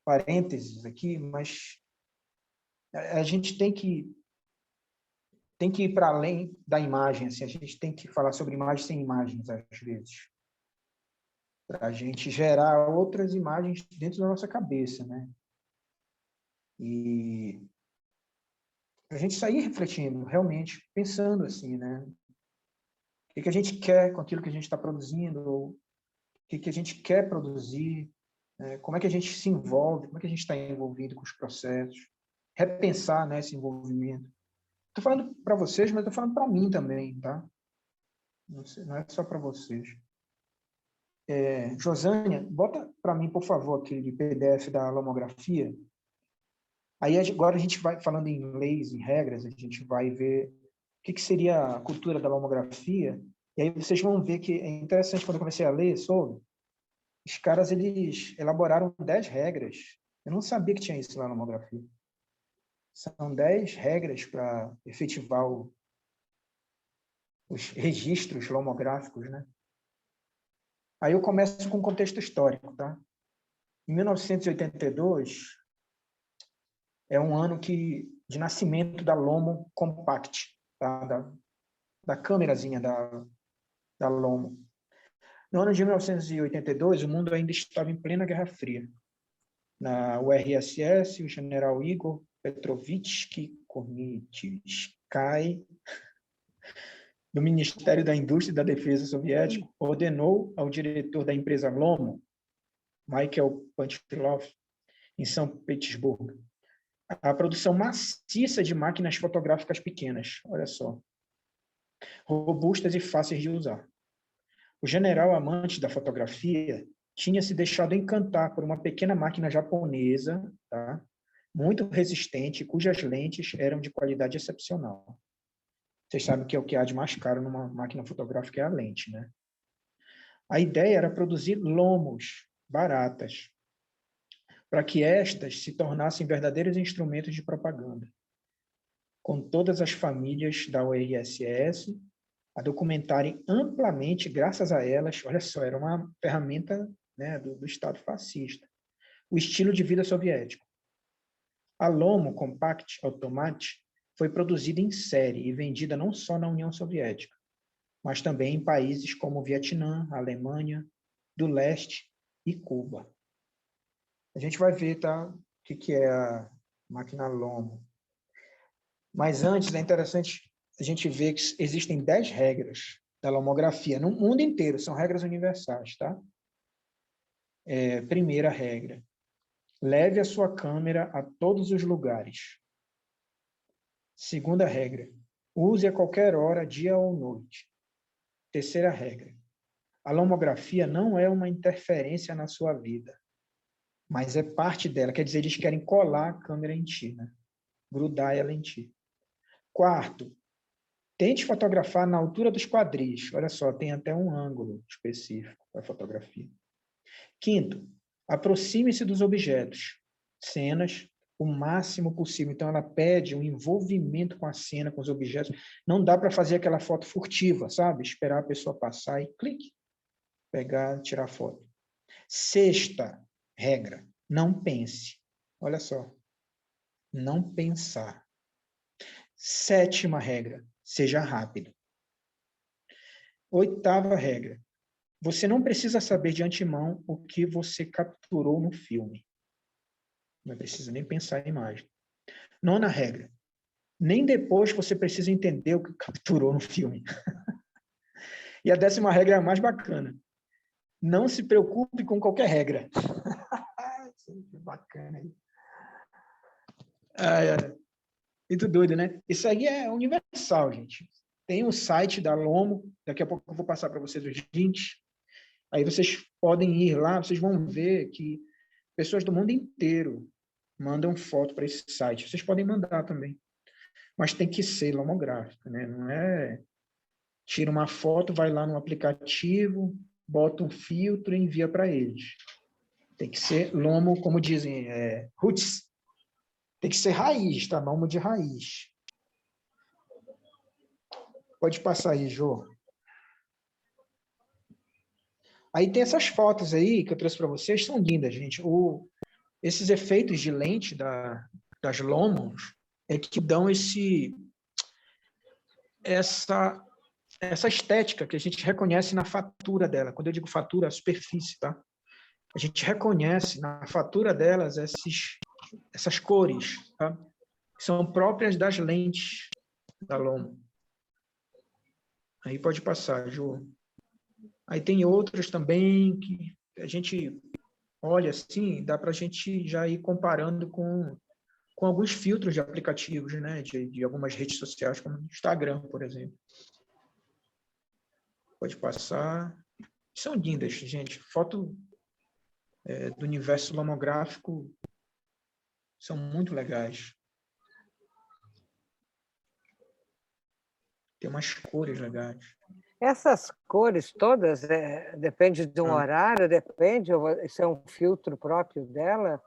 parênteses aqui, mas a gente tem que ir para além da imagem. Assim, a gente tem que falar sobre imagem sem imagens, às vezes. Para a gente gerar outras imagens dentro da nossa cabeça, né? E a gente sair refletindo, realmente, pensando assim, né? O que a gente quer com aquilo que a gente está produzindo, ou o que a gente quer produzir, né? Como é que a gente se envolve, como é que a gente está envolvido com os processos, repensar, né, esse envolvimento. Estou falando para vocês, mas estou falando para mim também, tá? Não é só para vocês. Josânia, bota para mim, por favor, aquele PDF da lomografia. Aí agora a gente vai, falando em leis, em regras, a gente vai ver o que seria a cultura da lomografia, e aí vocês vão ver que é interessante, quando eu comecei a ler sobre, os caras, eles elaboraram 10 regras. Eu não sabia que tinha isso lá na lomografia. São 10 regras para efetivar os registros lomográficos, né? Aí eu começo com o contexto histórico, tá? Em 1982, é um ano de nascimento da Lomo Compact, tá? Da câmerazinha da Lomo. No ano de 1982, o mundo ainda estava em plena Guerra Fria. Na URSS, o general Igor Petrovich Kornitskij, do Ministério da Indústria e da Defesa soviético, ordenou ao diretor da empresa Lomo, Michael Panchilov, em São Petersburgo, a produção maciça de máquinas fotográficas pequenas, olha só, robustas e fáceis de usar. O general, amante da fotografia, tinha se deixado encantar por uma pequena máquina japonesa, tá? Muito resistente, cujas lentes eram de qualidade excepcional. Vocês sabem que é o que há de mais caro numa máquina fotográfica é a lente, né? A ideia era produzir lomos baratas, para que estas se tornassem verdadeiros instrumentos de propaganda, com todas as famílias da URSS a documentarem amplamente, graças a elas, olha só, era uma ferramenta, né, do Estado fascista, o estilo de vida soviético. A Lomo Compact Automat foi produzida em série e vendida não só na União Soviética, mas também em países como Vietnã, Alemanha, do Leste e Cuba. A gente vai ver, tá, o que é a máquina Lomo. Mas antes, é interessante a gente ver que existem 10 regras da lomografia no mundo inteiro, são regras universais, tá? Primeira regra: leve a sua câmera a todos os lugares. Segunda regra: use a qualquer hora, dia ou noite. Terceira regra: a lomografia não é uma interferência na sua vida, mas é parte dela. Quer dizer, eles querem colar a câmera em ti, né? Grudar ela em ti. Quarto, tente fotografar na altura dos quadris. Olha só, tem até um ângulo específico para fotografia. Quinto, aproxime-se dos objetos, cenas, o máximo possível. Então, ela pede um envolvimento com a cena, com os objetos. Não dá para fazer aquela foto furtiva, sabe? Esperar a pessoa passar e clique, pegar, tirar foto. Sexta regra: não pense. Olha só, não pensar. Sétima regra: seja rápido. Oitava regra: você não precisa saber de antemão o que você capturou no filme. Não precisa nem pensar em imagem. Nona regra: nem depois você precisa entender o que capturou no filme. E a 10ª regra é a mais bacana: não se preocupe com qualquer regra. Bacana. Muito doido, né? Isso aí é universal, gente. Tem o site da Lomo, daqui a pouco eu vou passar para vocês os links. Aí vocês podem ir lá, vocês vão ver que pessoas do mundo inteiro mandam foto para esse site. Vocês podem mandar também. Mas tem que ser lomográfica, né? Não é... Tira uma foto, vai lá no aplicativo, bota um filtro e envia para eles. Tem que ser lomo, como dizem, roots. Tem que ser raiz, tá? Lomo de raiz. Pode passar aí, Jô. Aí tem essas fotos aí que eu trouxe para vocês, são lindas, gente. Esses efeitos de lente das lomos é que dão essa estética que a gente reconhece na fatura dela. Quando eu digo fatura, a superfície, tá? A gente reconhece na fatura delas essas cores, tá? Que são próprias das lentes da Lomo. Aí pode passar, Ju. Aí tem outras também que a gente olha assim, dá para a gente já ir comparando com alguns filtros de aplicativos, né? De algumas redes sociais, como o Instagram, por exemplo. Pode passar. São lindas, gente. Foto do universo lomográfico são muito legais. Tem umas cores legais. Essas cores todas, depende de um horário, depende, isso é um filtro próprio dela?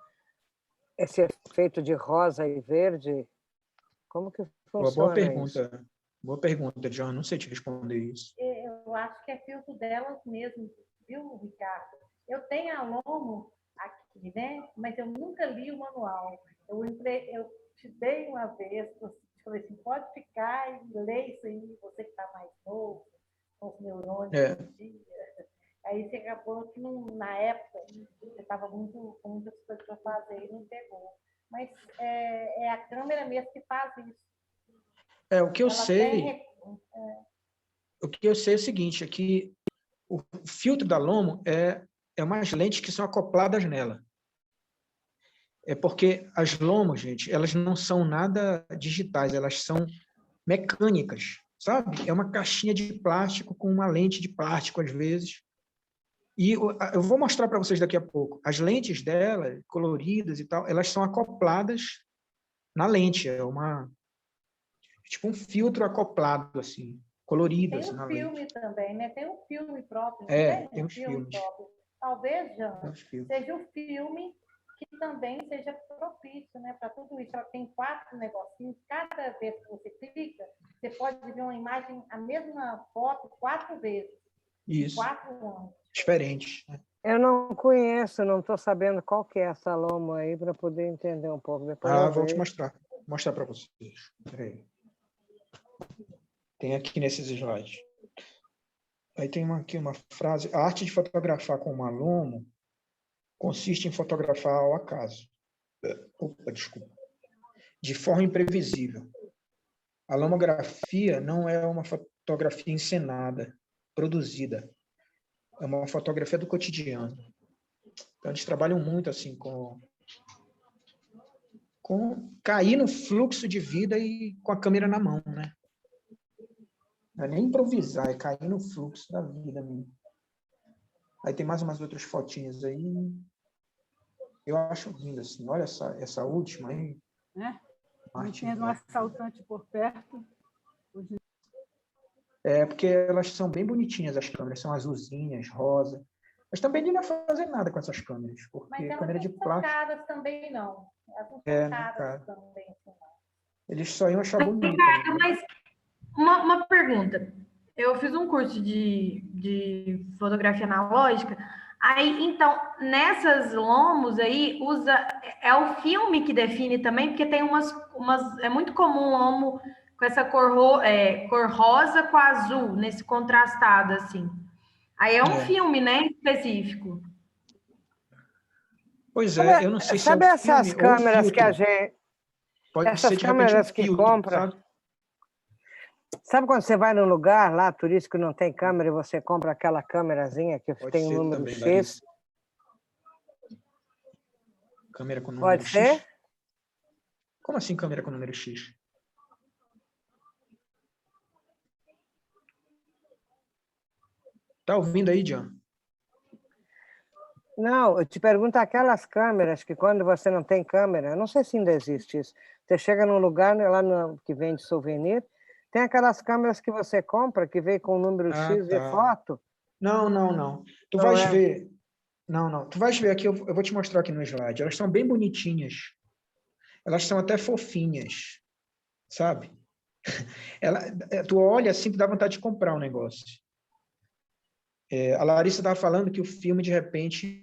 Esse efeito de rosa e verde, como que funciona Boa pergunta. isso? Boa pergunta, John. Não sei te responder isso. Eu acho que é filtro delas mesmo, viu, Ricardo? Eu tenho a Lomo aqui, né? Mas eu nunca li o manual. Eu te dei uma vez, falei assim, pode ficar e ler isso aí, você que está mais novo, com os neurônios do dia. Aí você acabou que, na época, você estava com muitas coisas para fazer e não pegou. Mas é a câmera mesmo que faz isso. O que eu sei... O que eu sei é o seguinte, é que o filtro da Lomo é umas lentes que são acopladas nela. É porque as Lomos, gente, elas não são nada digitais, elas são mecânicas, sabe? É uma caixinha de plástico com uma lente de plástico, às vezes. E eu vou mostrar para vocês daqui a pouco. As lentes dela, coloridas e tal, elas são acopladas na lente. É tipo um filtro acoplado, assim, colorido. Tem assim, na filme lente. também, né? Tem um filme próprio. Tem uns filmes. Próprio. Talvez, Jean, seja um filme que também seja propício, né, para tudo isso. Ela tem 4 negocinhos. Cada vez que você clica, você pode ver uma imagem, a mesma foto, 4 vezes. Isso. 4 anos. Diferente. Né? Eu não conheço, não estou sabendo qual que é essa Lomo aí para poder entender um pouco. Depois vou te mostrar. Vou mostrar para vocês. Peraí. Tem aqui nesses slides. Aí tem aqui uma frase. A arte de fotografar com uma Lomo consiste em fotografar ao acaso. Opa, desculpa. De forma imprevisível. A lomografia não é uma fotografia encenada, produzida. É uma fotografia do cotidiano. Então, eles trabalham muito assim com cair no fluxo de vida e com a câmera na mão, né? Não é nem improvisar, é cair no fluxo da vida mesmo. Aí tem mais umas outras fotinhas aí. Eu acho lindo, assim. Olha essa última aí. Não tinha um assaltante por perto. Porque elas são bem bonitinhas, as câmeras. São azulzinhas, rosa. Mas também não ia fazer nada com essas câmeras. Porque Mas elas câmera de não são plástico... caras também, não. Elas não são caras também, não. Eles só iam achar bonito. Ricardo, mas uma pergunta. Eu fiz um curso de fotografia analógica. Aí, então, nessas lomos aí, é o filme que define também, porque tem é muito comum o lomo com essa cor rosa com azul, nesse contrastado, assim. Aí é um filme, né, específico. Pois é, eu não sei se é um filme essas câmeras ou que a gente... Pode essas ser, de câmeras repente, um que filtro, compra... Sabe quando você vai num lugar lá, turístico, não tem câmera, e você compra aquela câmerazinha que tem um número também, X? Câmera com número Pode X? ser? Como assim câmera com número X? Tá ouvindo aí, John? Não, eu te pergunto aquelas câmeras que quando você não tem câmera, eu não sei se ainda existe isso. Você chega num lugar lá que vende souvenir, tem aquelas câmeras que você compra que vem com o número X de foto. Não. Tu Não vais é? ver. Não. Tu vais ver aqui, eu vou te mostrar aqui no slide. Elas são bem bonitinhas. Elas são até fofinhas, sabe? Tu olha assim, tu dá vontade de comprar um negócio. A Larissa estava falando que o filme, de repente,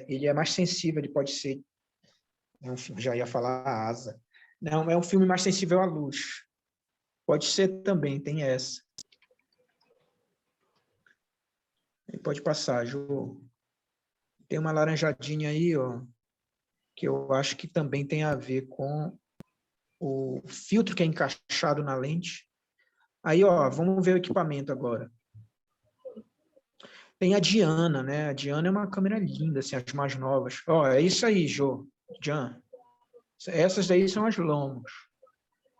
ele é mais sensível, ele pode ser... já ia falar a asa. Não, é um filme mais sensível à luz. Pode ser também, tem essa. Pode passar, Ju. Tem uma laranjadinha aí, ó, que eu acho que também tem a ver com o filtro que é encaixado na lente. Aí, ó, vamos ver o equipamento agora. Tem a Diana, né? A Diana é uma câmera linda, assim, as mais novas. Ó, é isso aí, Jô, Jan. Essas daí são as Lomos.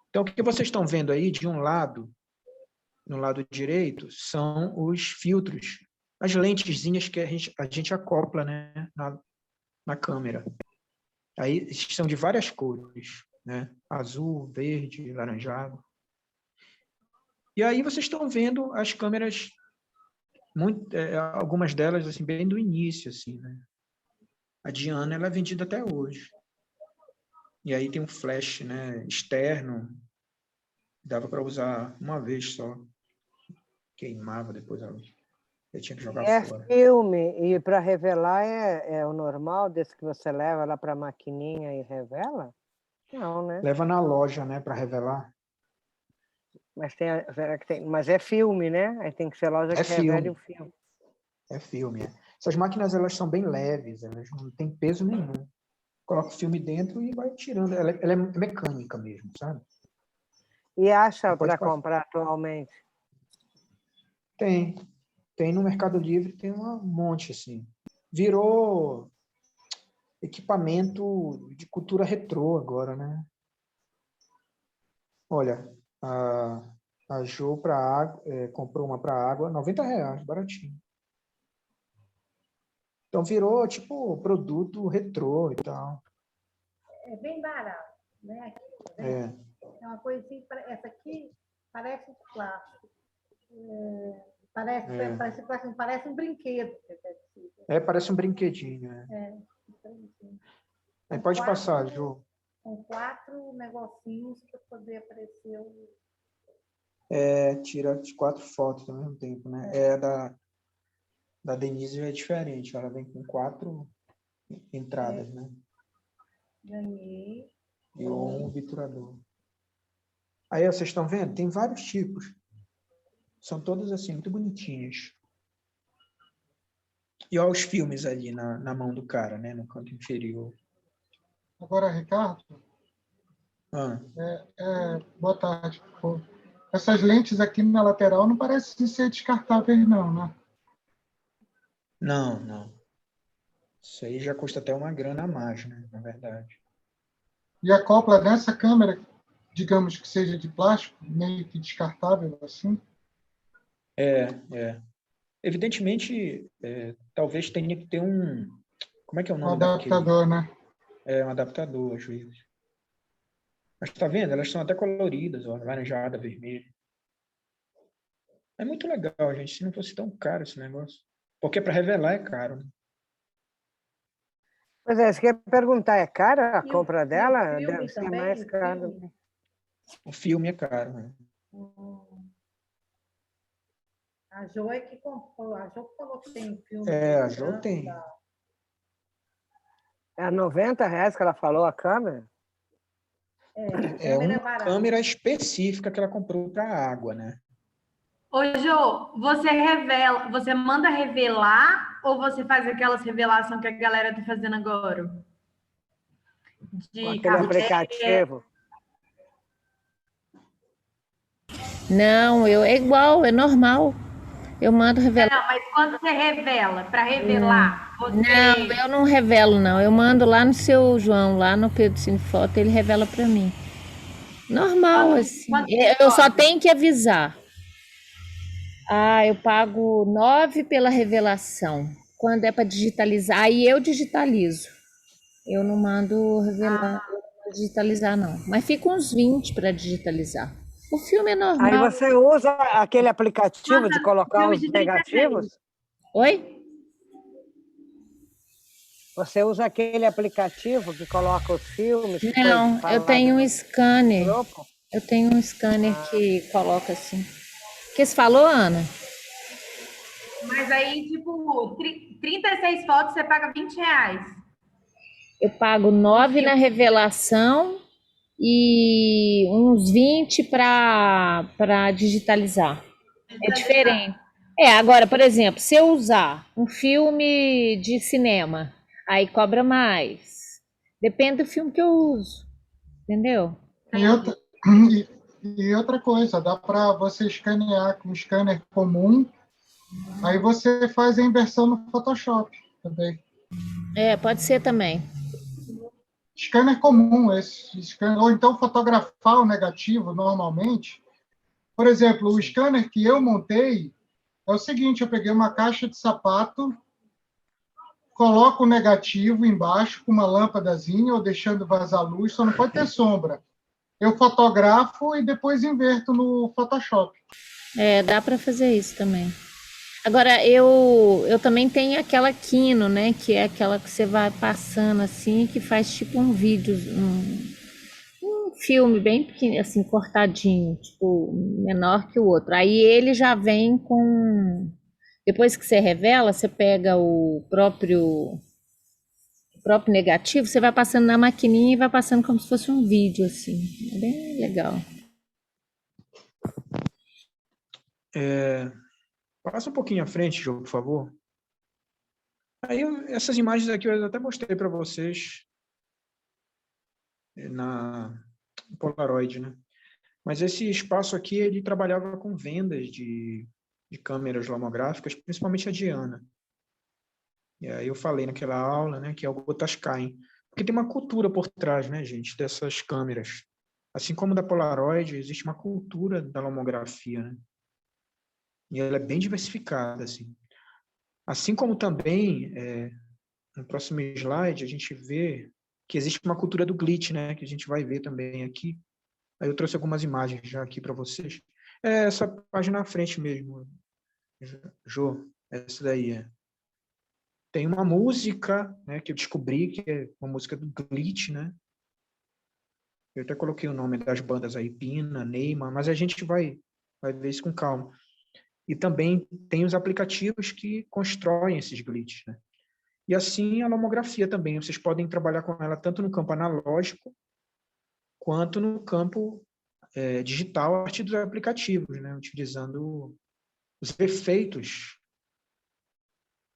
Então, o que vocês estão vendo aí, de um lado, no lado direito, são os filtros, as lentezinhas que a gente acopla, né, na câmera. Aí são de várias cores, né? Azul, verde, laranjado. E aí vocês estão vendo as câmeras, algumas delas assim, bem do início, assim, né? A Diana, ela é vendida até hoje. E aí tem um flash, né, externo, dava para usar uma vez só. Queimava depois a luz. Eu tinha que jogar fora. Filme, e para revelar é o normal, desse que você leva lá para a maquininha e revela? Não, né? Leva na loja, né, para revelar. Mas é filme, né? Aí tem que ser loja que revele o filme. É filme, é. Essas máquinas, elas são bem leves, elas não têm peso nenhum. Coloca o filme dentro e vai tirando. Ela é mecânica mesmo, sabe? E acha para comprar atualmente? Tem. Tem no Mercado Livre, tem um monte, assim. Virou equipamento de cultura retrô agora, né? Olha, a Jo comprou uma para água, R$90, baratinho. Então virou, tipo, produto retrô e tal. É bem barato, né? É uma coisa assim, essa aqui parece de plástico. Parece um brinquedo. Parece um brinquedinho. Aí pode passar, Ju. Com 4 negocinhos para poder aparecer o... Tira as 4 fotos ao mesmo tempo, né? Da Denise é diferente, ela vem com 4 entradas, né? Ganhei. E um obturador. Aí, vocês estão vendo? Tem vários tipos. São todos assim, muito bonitinhos. E olha os filmes ali na mão do cara, né? No canto inferior. Agora, Ricardo, boa tarde. Essas lentes aqui na lateral não parecem ser descartáveis, não, né? Não. Isso aí já custa até uma grana a mais, né? Na verdade. E a copla dessa câmera, digamos que seja de plástico, meio que descartável, assim? Evidentemente, talvez tenha que ter um... Como é que é o nome adaptador, né? Um adaptador, às vezes. Mas tá vendo? Elas são até coloridas, ó, laranjada, vermelha. É muito legal, gente, se não fosse tão caro esse negócio. Porque para revelar é caro, né? Pois você quer perguntar, é cara a compra dela? Deve ser mais caro. O filme é caro, né? A Jo é que comprou, a Jo falou que tem filme. A Jo tem. É R$90 que ela falou, a câmera? É uma câmera específica que ela comprou para água, né? Ô, Jo, você manda revelar ou você faz aquelas revelações que a galera tá fazendo agora? Com aquele aplicativo. Não, é igual, é normal. Eu mando revelar. Não, mas quando você revela, para revelar, você... Não, eu não revelo, não. Eu mando lá no seu João, lá no Pedro Cine Foto, ele revela para mim. Normal, assim. Eu só tenho que avisar. Eu pago 9 pela revelação. quando é para digitalizar, aí eu digitalizo. Eu não mando revelar, eu não mando digitalizar, não. Mas fica uns 20 para digitalizar. O filme é Aí normal. você usa aquele aplicativo de colocar filme os de 36. negativos? Oi? Você usa aquele aplicativo que coloca os filmes? Que foi Não, eu falado tenho um no scanner. grupo? Eu tenho um scanner que coloca assim. O que você falou, Ana? Mas aí, tipo, 36 fotos você paga R$20. Eu pago 9 na revelação e uns 20 para digitalizar. É diferente. Agora, por exemplo, se eu usar um filme de cinema, aí cobra mais. Depende do filme que eu uso. Entendeu? E outra coisa, dá para você escanear com um scanner comum, aí você faz a inversão no Photoshop também. Pode ser também. Scanner comum, ou então fotografar o negativo normalmente. Por exemplo, o scanner que eu montei é o seguinte: eu peguei uma caixa de sapato, coloco o negativo embaixo com uma lâmpadazinha ou deixando vazar luz, só não pode ter sombra. Eu fotografo e depois inverto no Photoshop. Dá para fazer isso também. Agora, eu também tenho aquela Kino, né? Que é aquela que você vai passando assim, que faz tipo um vídeo, um filme bem pequeno, assim, cortadinho, tipo, menor que o outro. Aí ele já vem com... Depois que você revela, você pega o próprio negativo, você vai passando na maquininha e vai passando como se fosse um vídeo, assim. É bem legal. Passa um pouquinho à frente, Jô, por favor. Aí, essas imagens aqui eu até mostrei para vocês na Polaroid, né? Mas esse espaço aqui, ele trabalhava com vendas de câmeras lomográficas, principalmente a Diana. E aí eu falei naquela aula, né, que é o Gotascain. Porque tem uma cultura por trás, né, gente, dessas câmeras. Assim como da Polaroid, existe uma cultura da lomografia, né? E ela é bem diversificada, assim. Assim como também, no próximo slide, a gente vê que existe uma cultura do glitch, né, que a gente vai ver também aqui. Aí eu trouxe algumas imagens já aqui para vocês. Essa página à frente mesmo, Jô, essa daí. Tem uma música, né, que eu descobri, que é uma música do glitch, né? Eu até coloquei o nome das bandas aí, Pina, Neymar, mas a gente vai ver isso com calma. E também tem os aplicativos que constroem esses glitches, né? E assim a lomografia também. Vocês podem trabalhar com ela tanto no campo analógico quanto no campo digital a partir dos aplicativos, né? Utilizando os efeitos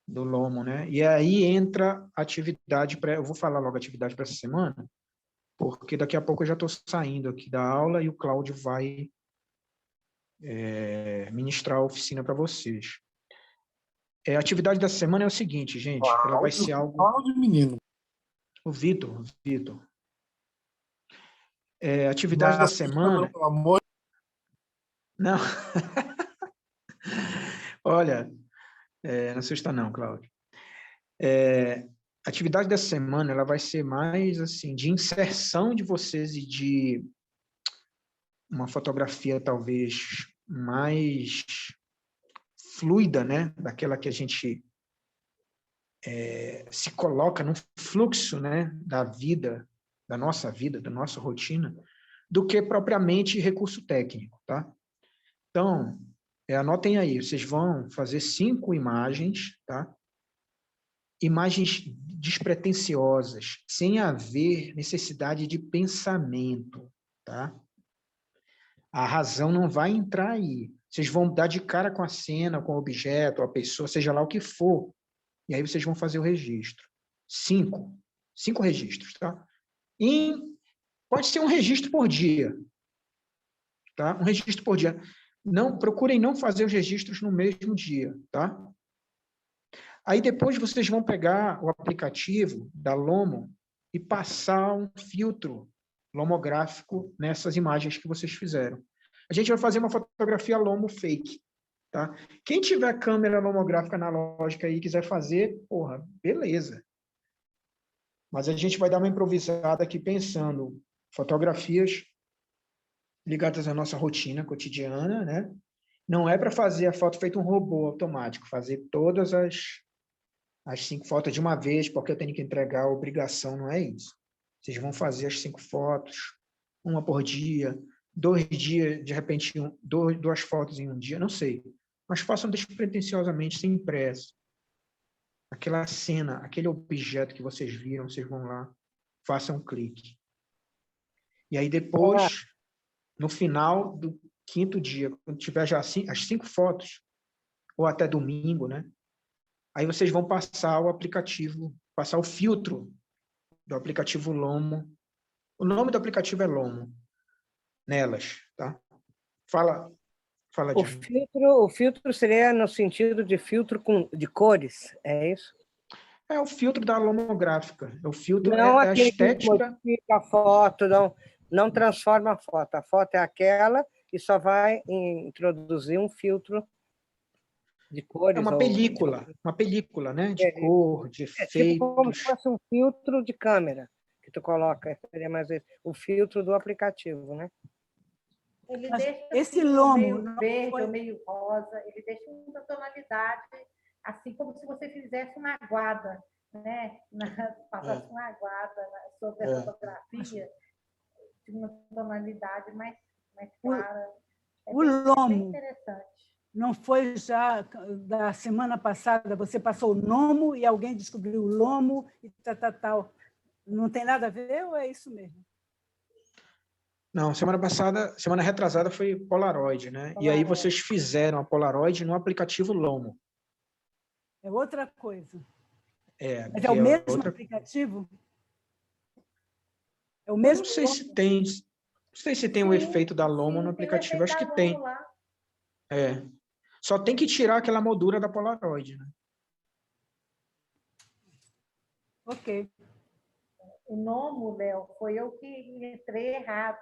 do lomo, né? E aí entra atividade eu vou falar logo atividade para essa semana, porque daqui a pouco eu já estou saindo aqui da aula e o Cláudio vai ministrar a oficina para vocês. A atividade da semana é o seguinte, gente. Cláudio, ela vai ser algo... Cláudio, menino. O Vitor. A atividade da semana... Pelo amor... Não. Olha, não assusta não, Cláudio. A atividade da semana ela vai ser mais assim de inserção de vocês e de uma fotografia talvez mais fluida, né? Daquela que a gente se coloca no fluxo, né? Da vida, da nossa rotina, do que propriamente recurso técnico, tá? Então, anotem aí, vocês vão fazer 5 imagens, tá? Imagens despretensiosas, sem haver necessidade de pensamento, tá? A razão não vai entrar aí. Vocês vão dar de cara com a cena, com o objeto, a pessoa, seja lá o que for, e aí vocês vão fazer o registro. 5 registros, tá? Pode ser um registro por dia, tá? Um registro por dia. Procurem não fazer os registros no mesmo dia, tá? Aí depois vocês vão pegar o aplicativo da Lomo e passar um filtro lomográfico nessas imagens que vocês fizeram. A gente vai fazer uma fotografia Lomo fake, tá? Quem tiver câmera lomográfica analógica aí e quiser fazer, porra, beleza. Mas a gente vai dar uma improvisada aqui pensando fotografias ligadas à nossa rotina cotidiana, né? Não é para fazer a foto feito um robô automático, fazer todas as 5 fotos de uma vez, porque eu tenho que entregar a obrigação, não é isso. Vocês vão fazer as 5 fotos, uma por dia, 2 dias, de repente, 2 fotos em um dia, não sei. Mas façam despretensiosamente, sem pressa. Aquela cena, aquele objeto que vocês viram, vocês vão lá, façam um clique. E aí depois, no final do 5º dia, quando tiver já as 5 fotos, ou até domingo, né? Aí vocês vão passar o aplicativo, passar o filtro do aplicativo Lomo. O nome do aplicativo é Lomo, nelas, tá? Fala o filtro seria no sentido de filtro de cores, é isso? É o filtro da lomográfica. O filtro não é a estética. Que modifica a foto, não transforma a foto. A foto é aquela e só vai introduzir um filtro de cores. É uma película, né? De cor, de efeitos. Tipo como se fosse um filtro de câmera que tu coloca, seria mais o filtro do aplicativo, né? Ele Mas deixa esse assim, lomo meio verde ou meio rosa, ele deixa uma tonalidade, assim como se você fizesse uma aguada, né? Passasse uma aguada sobre a fotografia, de uma tonalidade mais clara. O lomo bem interessante. não foi já da semana passada, você passou o nomo e alguém descobriu o lomo e tal. Não tem nada a ver ou é isso mesmo? Não, semana retrasada foi Polaroid, né? E aí vocês fizeram a Polaroid no aplicativo Lomo. É outra coisa. Mas é o mesmo aplicativo? É o mesmo? Não sei se tem o efeito da Lomo no aplicativo, acho que tem. Só tem que tirar aquela moldura da Polaroid, né? Ok. O Nomo, Léo, foi eu que entrei errado.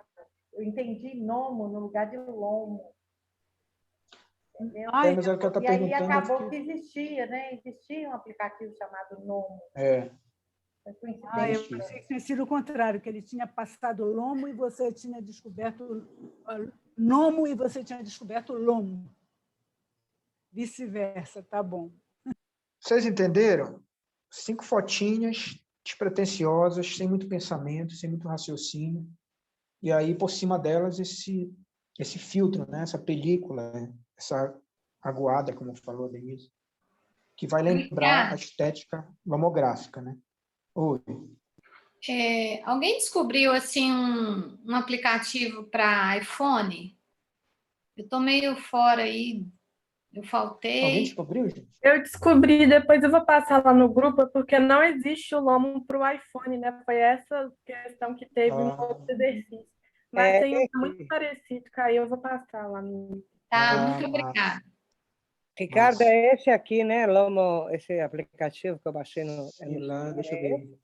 Eu entendi Nomo no lugar de Lomo. Entendeu? Mas é o que eu estou e aí perguntando. acabou que existia, né? Existia um aplicativo chamado Nomo. Eu pensei que tinha sido o contrário, que ele tinha passado o lomo e você tinha descoberto nomo e você tinha descoberto lomo. Vice-versa, tá bom. Vocês entenderam? 5 fotinhas despretensiosas, sem muito pensamento, sem muito raciocínio. E aí, por cima delas, esse filtro, né? Essa película, essa aguada, como falou a Denise, que vai lembrar a estética lomográfica, né? Oi. Alguém descobriu assim um aplicativo para iPhone? Eu estou meio fora aí, eu faltei. Alguém descobriu, gente? Eu descobri, depois eu vou passar lá no grupo, porque não existe o Lomo para o iPhone, né? Foi essa questão que teve no outro exercício. Mas tem um muito parecido, que aí eu vou passar lá no... Tá, muito obrigada. Ricardo, é esse aqui, né? Lomo, esse aplicativo que eu baixei no... Deixa eu ver.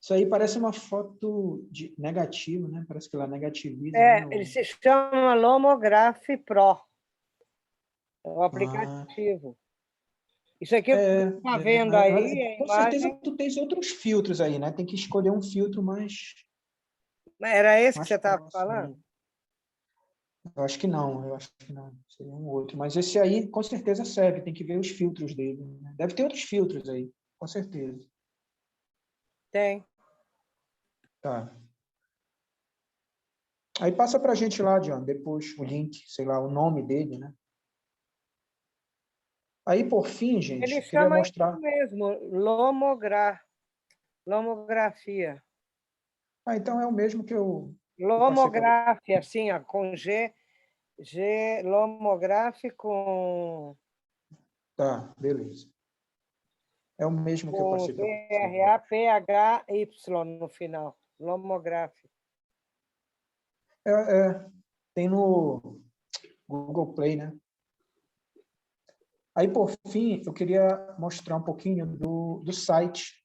Isso aí parece uma foto de negativo, né? Parece que ela negativiza. Ele se chama Lomograph Pro. É o aplicativo. Isso aqui está vendo aí. Com certeza tu tens outros filtros aí, né? Tem que escolher um filtro mais. Era esse que você estava falando? Eu acho que não, seria um outro. Mas esse aí, com certeza, serve. Tem que ver os filtros dele. Né? Deve ter outros filtros aí, com certeza. Tem. Tá. Aí passa pra gente lá, John, depois o link, sei lá, o nome dele, né? Aí, por fim, gente, ele queria chama mostrar... isso mesmo, lomografia. Então é o mesmo que eu... Lomografia, assim, ó, com G, lomografia com... Tá, beleza. É o mesmo que eu passei para você. PRAPHY no final, lomografia. Tem no Google Play, né? Aí, por fim, eu queria mostrar um pouquinho do site.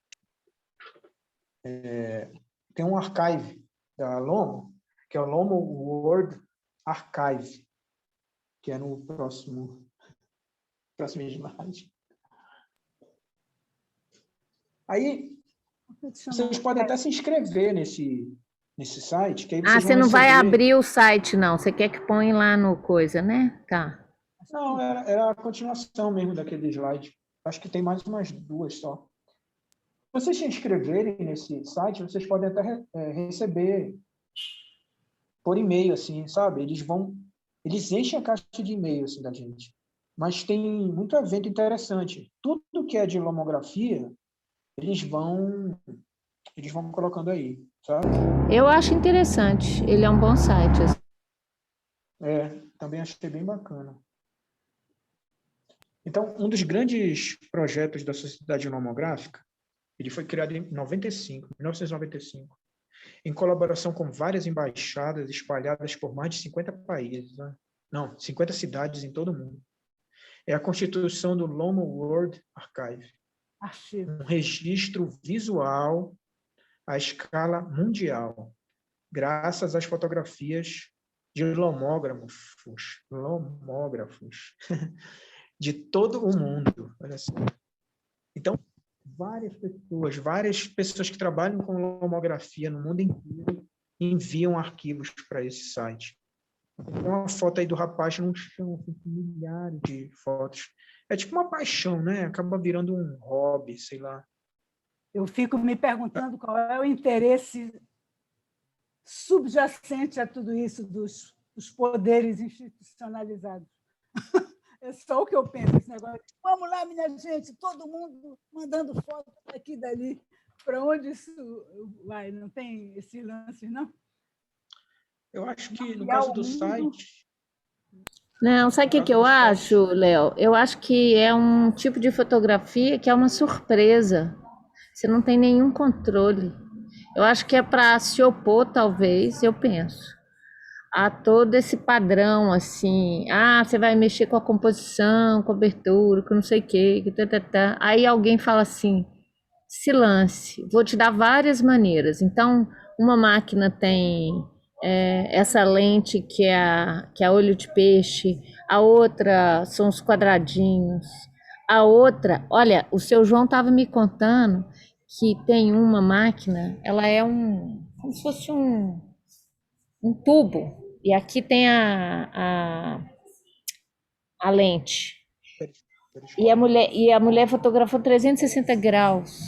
Tem um archive da Lomo, que é o Lomo World Archive. que é no próximo slide. Aí, vocês podem até se inscrever nesse site, que aí vocês você vão não vai receber... abrir o site, não. Você quer que ponha lá no coisa, né? Tá. Não, era a continuação mesmo daquele slide. Acho que tem mais umas 2 só. Se vocês se inscreverem nesse site, vocês podem até receber por e-mail, assim, sabe? Eles enchem a caixa de e-mail assim, da gente. Mas tem muito evento interessante. Tudo que é de lomografia, eles vão colocando aí, sabe? Eu acho interessante. Ele é um bom site. Também achei bem bacana. Então, um dos grandes projetos da Sociedade Lomográfica, ele foi criado em 1995, em colaboração com várias embaixadas espalhadas por mais de 50 países, né? Não, 50 cidades em todo o mundo. É a constituição do Lomo World Archive, um registro visual à escala mundial, graças às fotografias de lomógrafos de todo o mundo. Olha só. Então, várias pessoas que trabalham com lomografia no mundo inteiro enviam arquivos para esse site. Tem uma foto aí do rapaz no chão, assim, com milhares de fotos. É tipo uma paixão, né? Acaba virando um hobby, sei lá. Eu fico me perguntando qual é o interesse subjacente a tudo isso dos poderes institucionalizados. É só o que eu penso, esse negócio. Vamos lá, minha gente, todo mundo mandando foto daqui e dali. Para onde isso vai? Não tem esse lance, não? Eu acho que, no caso do site... Não, sabe o que eu acho, Léo? Eu acho que é um tipo de fotografia que é uma surpresa. Você não tem nenhum controle. Eu acho que é para se opor, talvez, eu penso, a todo esse padrão, assim, você vai mexer com a composição, cobertura, com não sei o quê, aí alguém fala assim, se lance, vou te dar várias maneiras. Então, uma máquina tem essa lente que é a olho de peixe, a outra são os quadradinhos, a outra, olha, o seu João estava me contando que tem uma máquina, ela é como se fosse um tubo, e aqui tem a lente. E a mulher fotografou 360 graus.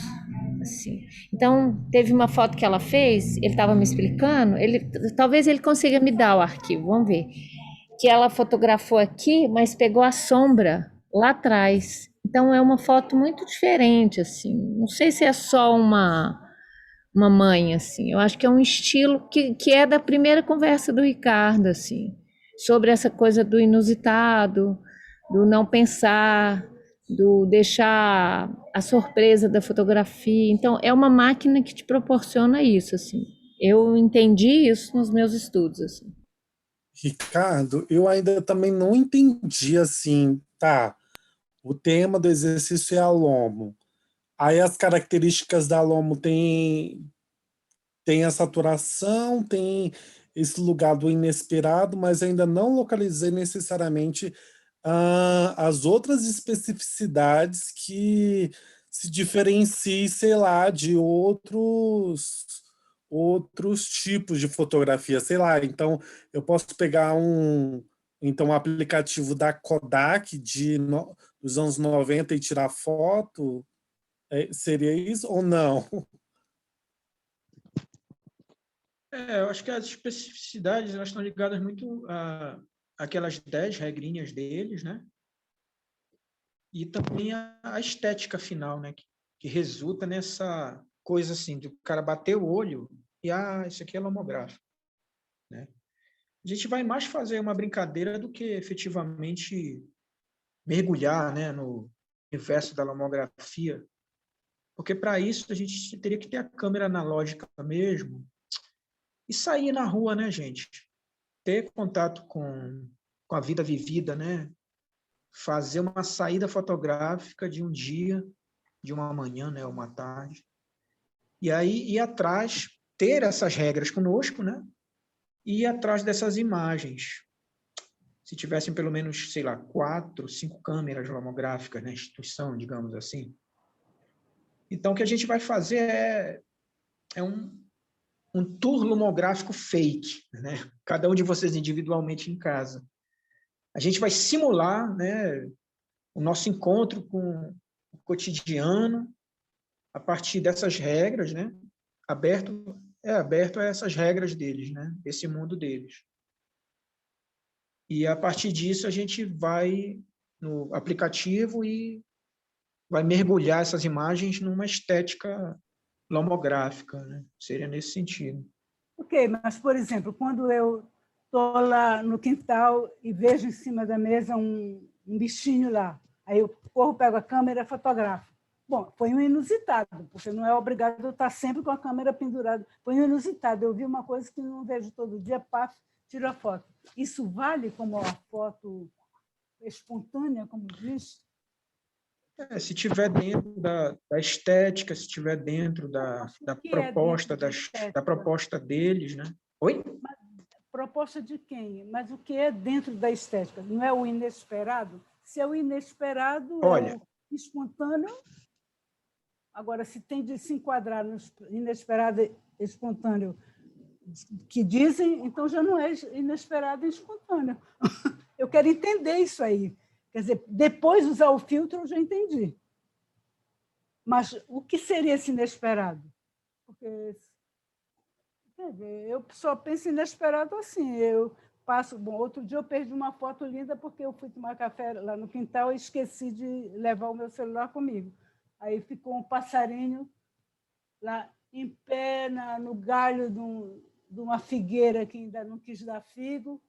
Assim. Então, teve uma foto que ela fez, ele estava me explicando, talvez ele consiga me dar o arquivo, vamos ver. Que ela fotografou aqui, mas pegou a sombra lá atrás. Então, é uma foto muito diferente, assim. Não sei se é só uma mãe, assim. Eu acho que é um estilo que é da primeira conversa do Ricardo, assim, sobre essa coisa do inusitado, do não pensar, do deixar a surpresa da fotografia. Então, é uma máquina que te proporciona isso, assim. Eu entendi isso nos meus estudos, assim. Ricardo, eu ainda também não entendi, assim, tá, o tema do exercício é a lomo. Aí as características da lomo tem a saturação, tem esse lugar do inesperado, mas ainda não localizei necessariamente as outras especificidades que se diferenciem, sei lá, de outros tipos de fotografia, sei lá. Então, eu posso pegar um aplicativo da Kodak dos anos 90 e tirar foto? Seria isso ou não? Eu acho que as especificidades elas estão ligadas muito àquelas 10 regrinhas deles, né? E também a estética final, né? Que resulta nessa coisa assim, do cara bater o olho e, isso aqui é lomográfico, né? A gente vai mais fazer uma brincadeira do que efetivamente mergulhar, né, no universo da lomografia, porque para isso a gente teria que ter a câmera analógica mesmo e sair na rua, né, gente? Ter contato com a vida vivida, né? Fazer uma saída fotográfica de um dia, de uma manhã, né, uma tarde. E aí ir atrás, ter essas regras conosco, né? E ir atrás dessas imagens. se tivessem pelo menos, sei lá, 4, 5 câmeras lomográficas na instituição, digamos assim. Então, o que a gente vai fazer é um tour lomográfico fake, né? Cada um de vocês individualmente em casa. A gente vai simular, né, o nosso encontro com o cotidiano a partir dessas regras, né? Aberto a essas regras deles, né? Esse mundo deles. E a partir disso a gente vai no aplicativo e vai mergulhar essas imagens numa estética lomográfica, né? Seria nesse sentido. Ok, mas, por exemplo, quando eu estou lá no quintal e vejo em cima da mesa um bichinho lá, aí eu corro, pego a câmera e fotografo. Bom, foi um inusitado, porque não é obrigado a estar sempre com a câmera pendurada. Foi um inusitado. Eu vi uma coisa que não vejo todo dia, pá, tiro a foto. Isso vale como a foto espontânea, como diz? Se estiver dentro da estética, se estiver dentro da proposta, da proposta deles, né? Oi? Mas, proposta de quem? Mas o que é dentro da estética? Não é o inesperado? Se é o inesperado, olha, é o espontâneo. Agora, se tem de se enquadrar no inesperado e espontâneo que dizem, então já não é inesperado e espontâneo. Eu quero entender isso aí. Quer dizer, depois de usar o filtro, eu já entendi. Mas o que seria esse inesperado? Porque eu só penso inesperado assim. Eu passo... Bom, outro dia eu perdi uma foto linda porque eu fui tomar café lá no quintal e esqueci de levar o meu celular comigo. Aí ficou um passarinho lá em pé no galho de uma figueira que ainda não quis dar figo.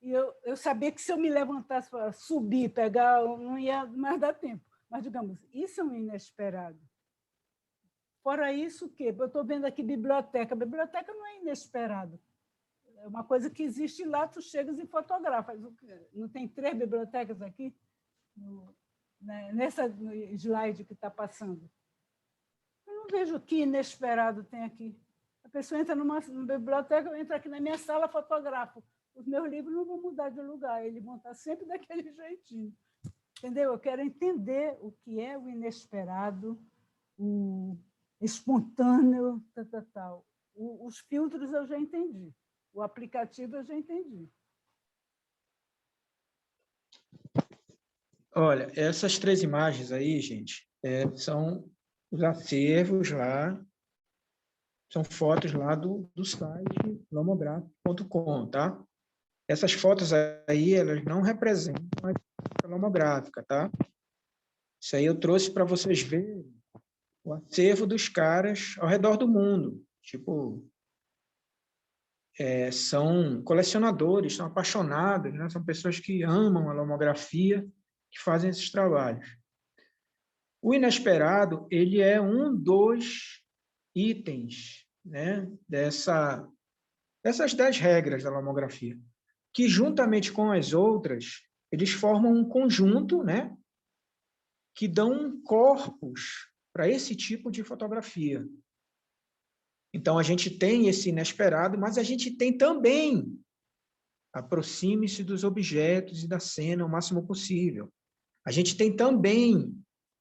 E eu sabia que se eu me levantasse para subir, pegar, não ia mais dar tempo. Mas, digamos, isso é um inesperado. Fora isso, o quê? Eu estou vendo aqui biblioteca. Biblioteca não é inesperado. É uma coisa que existe lá, tu chegas e fotografas. Não tem 3 bibliotecas aqui? Nessa slide que está passando. Eu não vejo o que inesperado tem aqui. A pessoa entra numa biblioteca, eu entro aqui na minha sala, fotografo. Os meus livros não vão mudar de lugar, eles vão estar sempre daquele jeitinho. Entendeu? Eu quero entender o que é o inesperado, o espontâneo, tal. Os filtros eu já entendi. O aplicativo eu já entendi. Olha, essas 3 imagens aí, gente, são os acervos lá, são fotos lá do site lomográfico.com, tá? Essas fotos aí, elas não representam a estética lomográfica, tá? Isso aí eu trouxe para vocês verem o acervo dos caras ao redor do mundo. Tipo, são colecionadores, são apaixonados, né? São pessoas que amam a lomografia, que fazem esses trabalhos. O inesperado, ele é um dos itens, né, dessas 10 regras da lomografia, que, juntamente com as outras, eles formam um conjunto, né, que dão um corpus para esse tipo de fotografia. Então, a gente tem esse inesperado, mas a gente tem também aproxime-se dos objetos e da cena o máximo possível. A gente tem também,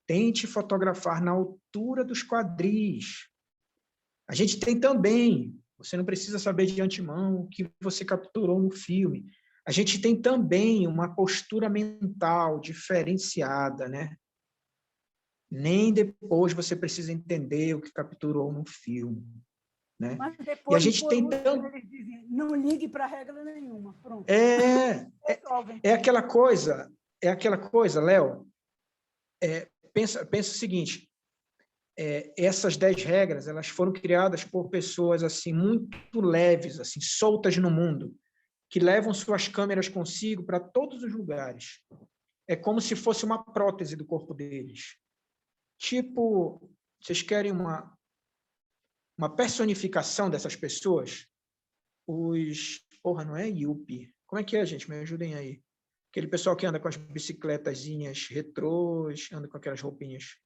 tente fotografar na altura dos quadris. A gente tem também, você não precisa saber de antemão o que você capturou no filme. A gente tem também uma postura mental diferenciada, né? Nem depois você precisa entender o que capturou no filme. Né? Mas depois, e a gente tem eles dizem, não ligue para regra nenhuma. Pronto. É aquela coisa, Léo, pensa o seguinte, essas 10 regras, elas foram criadas por pessoas assim muito leves, assim, soltas no mundo, que levam suas câmeras consigo para todos os lugares. É como se fosse uma prótese do corpo deles. Tipo, vocês querem uma personificação dessas pessoas? Não é Yuppie. Como é que é, gente? Me ajudem aí. Aquele pessoal que anda com as bicicletazinhas retrôs, anda com aquelas roupinhas.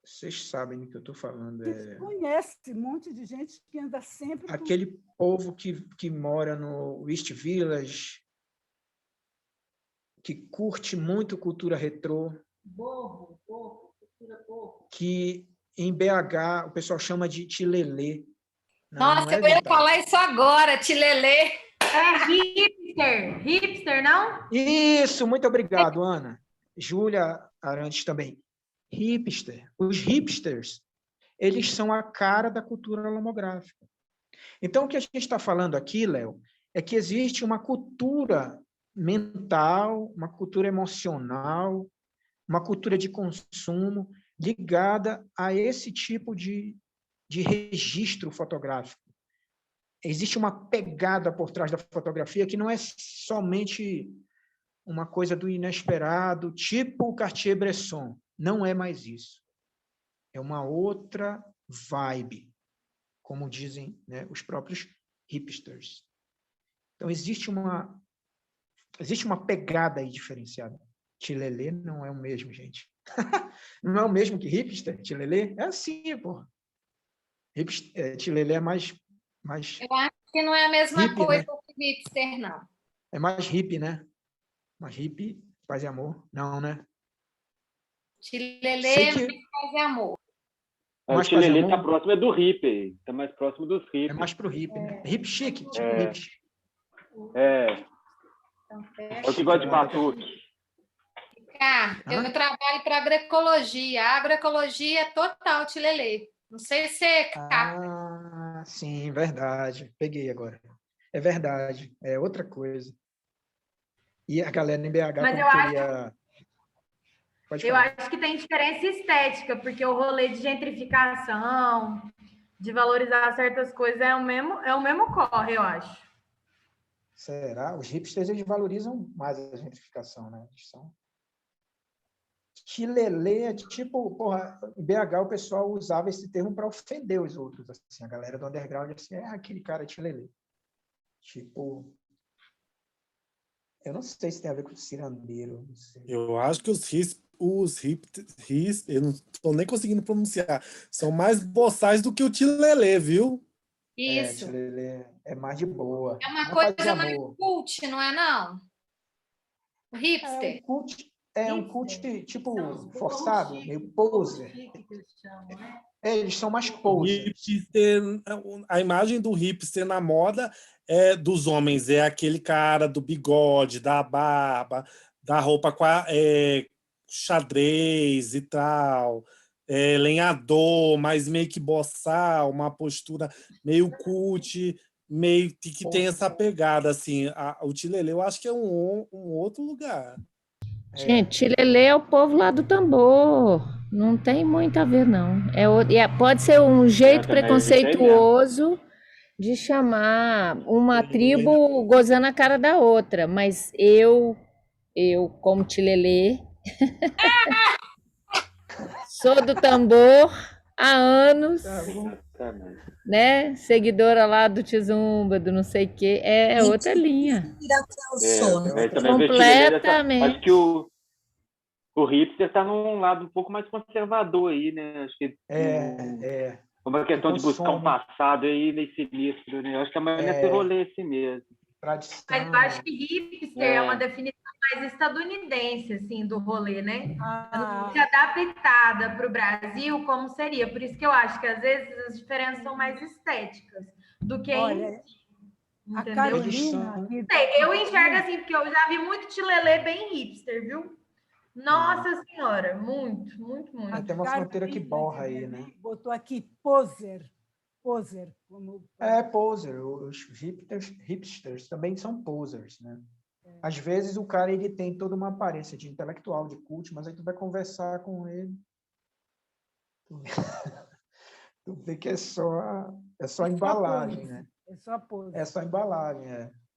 Vocês sabem do que eu estou falando. Conhece um monte de gente que anda sempre com... Aquele povo que mora no East Village, que curte muito cultura retrô, cultura borro. que em BH o pessoal chama de tilelê. Nossa, eu ia falar isso agora, tilelê. É hipster, não? Isso, muito obrigado, Ana. Júlia Arantes também. Hipster. Os hipsters, eles são a cara da cultura lomográfica. Então, o que a gente está falando aqui, Léo, é que existe uma cultura mental, uma cultura emocional, uma cultura de consumo ligada a esse tipo de registro fotográfico. Existe uma pegada por trás da fotografia que não é somente uma coisa do inesperado, tipo Cartier-Bresson. Não é mais isso. É uma outra vibe, como dizem, né, os próprios hipsters. Então, existe uma pegada aí diferenciada. Tilelê não é o mesmo, gente. Não é o mesmo que hipster, tilelê? É assim, pô. Tilelê é mais... Eu acho que não é a mesma hippie, coisa né? que hipster, não. É mais hippie, né? Mais hippie, paz e amor. Não, né? Tilelê é mais paz e amor. O tilelê está próximo do hippie. Está mais próximo dos hippies. É mais pro hippie, né? Hip chique, tipo hippie. É o que gosta de batuque. Eu trabalho para agroecologia. A agroecologia é total tilelê. Não sei se você capta. Sim, verdade. Peguei agora. É verdade. É outra coisa. E a galera em BH Mas eu acho que tem diferença estética, porque o rolê de gentrificação, de valorizar certas coisas, é o mesmo corre, eu acho. Será? Os hipsters, eles valorizam mais a gentrificação, né? Eles são... Tilelê é tipo... Porra, em BH o pessoal usava esse termo para ofender os outros. Assim, a galera do underground, assim, aquele cara tilelê. Tipo... Eu não sei se tem a ver com cirandeiro. Não sei. Eu acho que os hipsters, eu não estou nem conseguindo pronunciar, são mais boçais do que o tilelê, viu? Isso. Tilelê é mais de boa. É uma coisa mais cult, não é, não? O hipster. É um cult tipo forçado, meio poser. Eles são mais posers. A imagem do hipster na moda dos homens é aquele cara do bigode, da barba, da roupa xadrez e tal, lenhador, mas meio que boçal, uma postura meio cult, meio que tem essa pegada assim. O tilelê eu acho que é um outro lugar. Gente, tilelê é o povo lá do tambor. Não tem muito a ver, não. Pode ser um jeito preconceituoso de chamar uma tribo gozando a cara da outra, mas eu como tilelê, sou do tambor há anos, né? Seguidora lá do Tizumba, do não sei o quê, é outra linha. Completamente. Acho que o hipster está num lado um pouco mais conservador aí, né? Acho que uma questão de buscar um passado aí meio sinistro, né? Acho que é mais nesse rolê assim mesmo. Tradição. Mas eu acho que hipster é uma definição mais estadunidense, assim, do rolê, né? Não se adaptada para o Brasil, como seria. Por isso que eu acho que, às vezes, as diferenças são mais estéticas do que... Olha, a Carolina... Eu enxergo assim, porque eu já vi muito tilelê bem hipster, viu? Nossa Senhora, muito, muito, muito. Tem uma fronteira que borra aí, né? Botou aqui poser. Como... Poser. Os hipsters também são posers, né? Às vezes o cara ele tem toda uma aparência de intelectual, de cult, mas aí tu vai conversar com ele, tu vê que é só embalagem, né? É só pose. É só embalagem,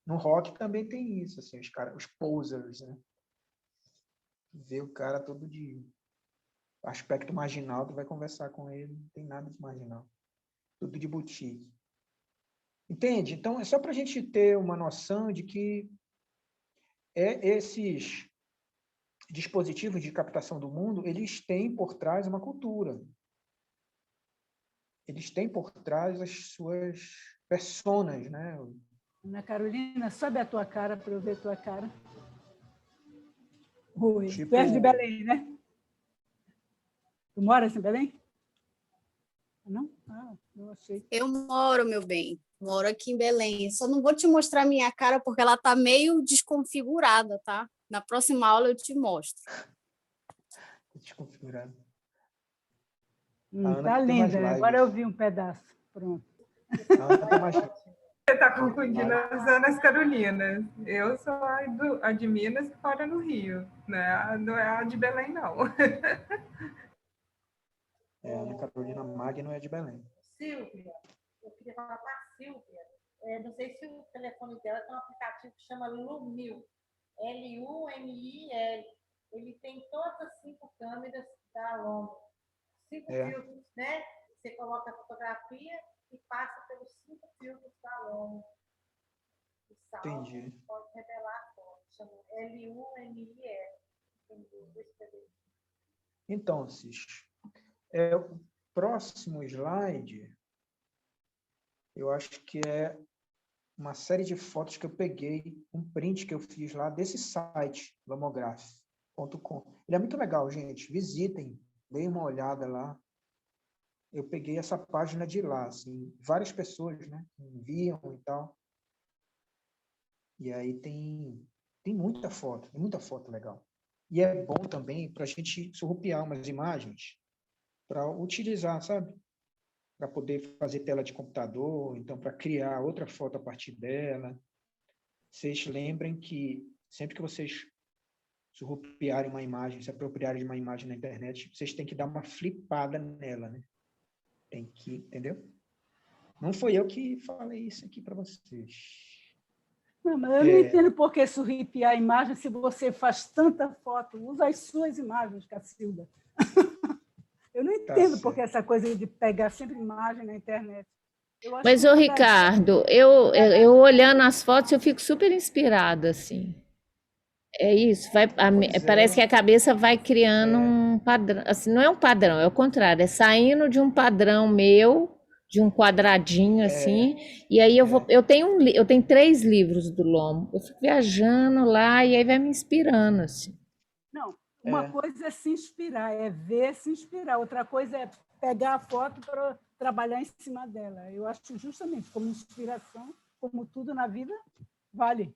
No rock também tem isso, assim, os posers, né? Vê o cara todo de aspecto marginal, tu vai conversar com ele, não tem nada de marginal. Tudo de boutique. Entende? Então, é só para a gente ter uma noção de que esses dispositivos de captação do mundo, eles têm por trás uma cultura. eles têm por trás as suas personas, né? Ana Carolina, sobe a tua cara para eu ver a tua cara. Oi, Tipo... Tu és de Belém, né? Tu moras em Belém? Não? Ah, eu achei. Eu moro, meu bem. Moro aqui em Belém. Só não vou te mostrar minha cara porque ela tá meio desconfigurada, tá? Na próxima aula eu te mostro. Desconfigurada. Tá linda. Agora eu vi um pedaço. Pronto. Você está confundindo as Anas Carolinas. Eu sou a de Minas que mora no Rio, né? Não é a de Belém, não. A Ana Carolina Magno é de Belém. Silvia, eu queria falar com a Silvia. Não sei se o telefone dela tem um aplicativo que chama Lumil. Lumil. Ele tem todas as 5 câmeras da Lomo. 5 filtros, né? Você coloca a fotografia e passa pelos 5 filtros da Lomo. Entendi. Pode revelar a foto. Chama Lumil. Então, Cis, o próximo slide, eu acho que é uma série de fotos que eu peguei, um print que eu fiz lá desse site, lomograph.com. Ele é muito legal, gente. Visitem, deem uma olhada lá. Eu peguei essa página de lá, assim, várias pessoas, né, enviam e tal. E aí tem muita foto legal. E é bom também para a gente surrupiar umas imagens para utilizar, sabe? Para poder fazer tela de computador, então para criar outra foto a partir dela. Vocês lembrem que sempre que vocês surrupiarem uma imagem, se apropriarem de uma imagem na internet, vocês têm que dar uma flipada nela, né? Tem que, entendeu? Não foi eu que falei isso aqui para vocês. Não, mas eu não entendo por que surrupiar a imagem se você faz tanta foto. Usa as suas imagens, Cacilda. Eu não entendo por que essa coisa de pegar sempre imagem na internet. Mas, ô Ricardo, eu olhando as fotos, eu fico super inspirada, assim. É isso, parece que a cabeça vai criando um padrão. Assim, não é um padrão, é o contrário, é saindo de um padrão meu, de um quadradinho, assim, e aí eu tenho 3 livros do Lomo. Eu fico viajando lá e aí vai me inspirando, assim. Não, uma coisa é se inspirar, é ver se inspirar. Outra coisa é pegar a foto para trabalhar em cima dela. Eu acho justamente como inspiração, como tudo na vida, vale.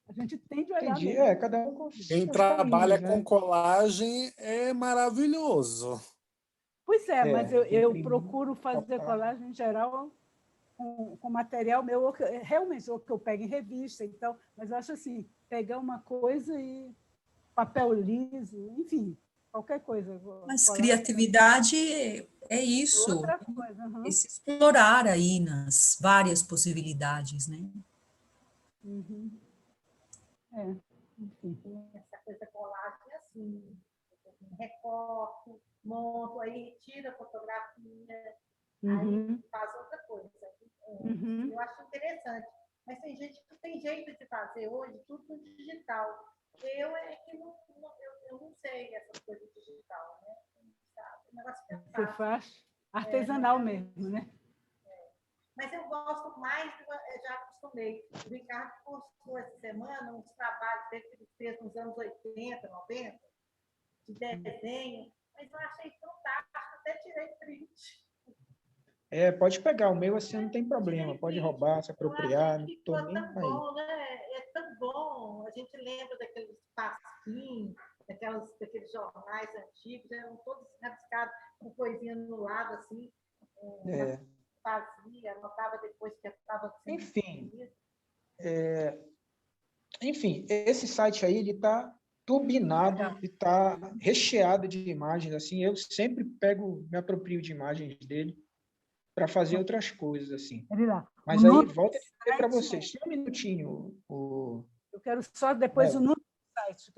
A gente tem de olhar. Entendi. Cada um com quem trabalha com colagem é maravilhoso. Pois mas eu procuro fazer colagem em geral com material meu, realmente, o que eu pego em revista e tal, mas eu acho assim, pegar uma coisa e papel liso, enfim, qualquer coisa. Mas criatividade é isso, outra coisa, é se explorar aí nas várias possibilidades, né? Uhum. Enfim. Essa coisa colagem assim, recorto, monto, aí tira a fotografia, aí faz outra coisa. Eu acho interessante. Mas tem gente que tem jeito de fazer hoje tudo no digital. Eu não sei essa coisa digital, né? O negócio você faz artesanal mesmo, né? Mas eu gosto mais, eu já acostumei. O Ricardo postou essa semana uns trabalhos que ele fez nos anos 80, 90, de desenho, mas eu achei fantástico, até tirei print. Pode pegar o meu, assim, não tem problema, pode roubar, se apropriar, não estou nem aí. Bom, né? É tão bom, a gente lembra daqueles pasquinhos, daqueles jornais antigos, eram todos rabiscados com coisinha no lado, assim, fazia, anotava depois que estava... Enfim, esse site aí, ele está turbinado e está recheado de imagens, assim, eu sempre me aproprio de imagens dele para fazer outras coisas, assim. Mas aí, volta a dizer para vocês, só um minutinho. Eu quero só depois o número do site.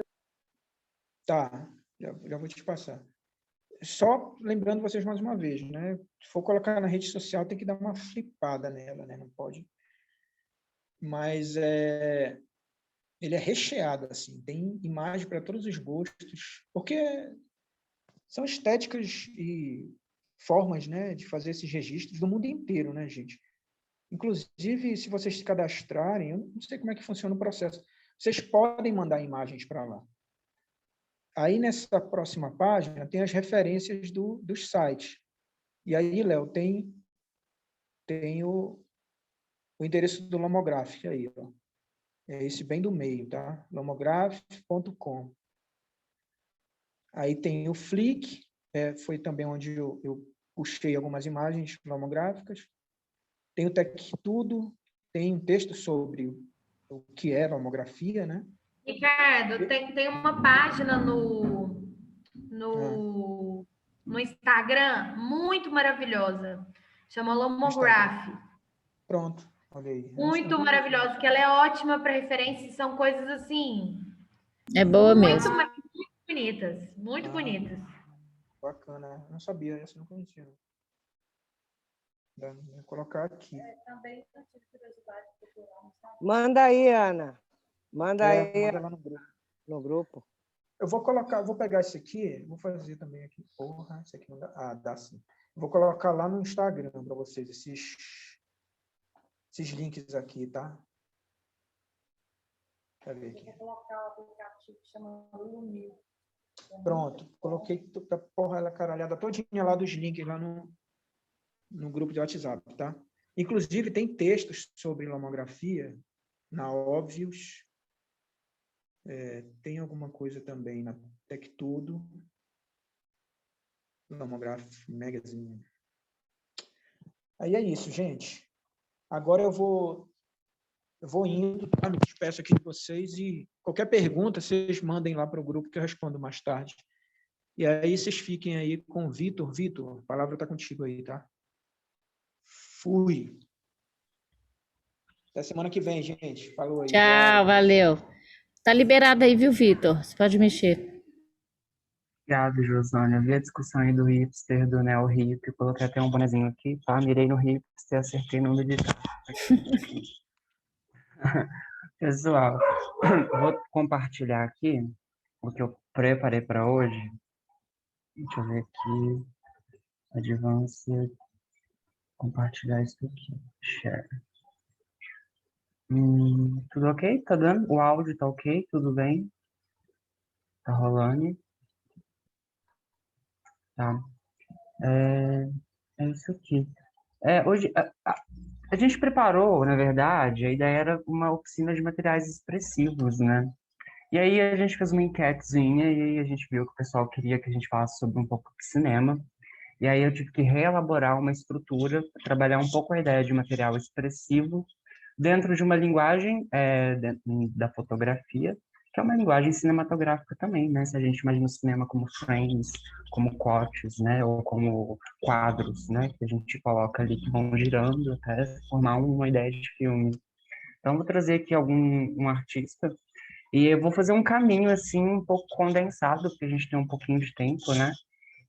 Tá, já vou te passar. Só lembrando vocês mais uma vez, né? Se for colocar na rede social, tem que dar uma flipada nela, né? Não pode. Mas ele é recheado, assim, tem imagem para todos os gostos, porque são estéticas e formas, né, de fazer esses registros do mundo inteiro, né, gente? Inclusive, se vocês se cadastrarem, eu não sei como é que funciona o processo, vocês podem mandar imagens para lá. Aí, nessa próxima página, tem as referências dos sites. E aí, Léo, tem o endereço do Lomograph aí, ó. É esse bem do meio, tá? lomograph.com. Aí tem o Flick, foi também onde eu puxei algumas imagens lomográficas. Tem o TecTudo, tem um texto sobre o que é lomografia, né? Ricardo, tem uma página no Instagram muito maravilhosa, chama Lomograph. Pronto, olha aí. Muito maravilhosa, que ela é ótima para referência, são coisas assim... É boa mesmo. Muito bonitas, muito bonitas. Bacana, não sabia, essa eu não conhecia. Vou colocar aqui. Também não tive curiosidade de procurar, não sabe? Manda aí, Ana. Manda aí lá no grupo. No grupo. Eu vou pegar esse aqui, vou fazer também aqui. Porra, esse aqui não dá. Ah, dá sim. Vou colocar lá no Instagram para vocês esses links aqui, tá? Deixa eu ver aqui. Vou colocar o aplicativo chamado Lumio. Pronto, coloquei a porra ela caralhada todinha lá dos links lá no grupo de WhatsApp, tá? Inclusive, tem textos sobre lomografia na Óbvios. Tem alguma coisa também na TecTudo. Lomograph Magazine. Aí é isso, gente. Agora eu vou indo, tá? Me despeço aqui de vocês e qualquer pergunta vocês mandem lá para o grupo que eu respondo mais tarde. E aí vocês fiquem aí com o Vitor. Vitor, a palavra está contigo aí, tá? Fui. Até semana que vem, gente. Falou aí. Tchau, valeu. Tá liberado aí, viu, Vitor? Você pode mexer. Obrigado, Josânia. Vi a discussão aí do hipster, do neo-hip. Coloquei até um bonezinho aqui, tá? Mirei no hipster, acertei no militar. Pessoal, vou compartilhar aqui o que eu preparei para hoje. Deixa eu ver aqui. Advanced. Compartilhar isso aqui. Share. Tudo ok? Tá dando? O áudio tá ok? Tudo bem? Tá rolando? Tá. É isso aqui. Hoje, a gente preparou, na verdade, a ideia era uma oficina de materiais expressivos, né? E aí a gente fez uma enquetezinha e aí a gente viu que o pessoal queria que a gente falasse sobre um pouco de cinema. E aí eu tive que reelaborar uma estrutura, trabalhar um pouco a ideia de material expressivo dentro de uma linguagem da fotografia, que é uma linguagem cinematográfica também, né? Se a gente imagina o cinema como frames, como cortes, né? Ou como quadros, né? Que a gente coloca ali que vão girando até formar uma ideia de filme. Então, vou trazer aqui um artista e eu vou fazer um caminho, assim, um pouco condensado, porque a gente tem um pouquinho de tempo, né?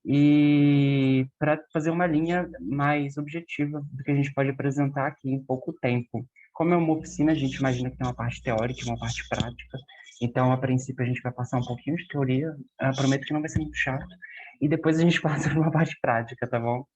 E para fazer uma linha mais objetiva do que a gente pode apresentar aqui em pouco tempo. Como é uma oficina, a gente imagina que tem uma parte teórica e uma parte prática. Então, a princípio, a gente vai passar um pouquinho de teoria. Eu prometo que não vai ser muito chato. E depois a gente passa para uma parte prática, tá bom?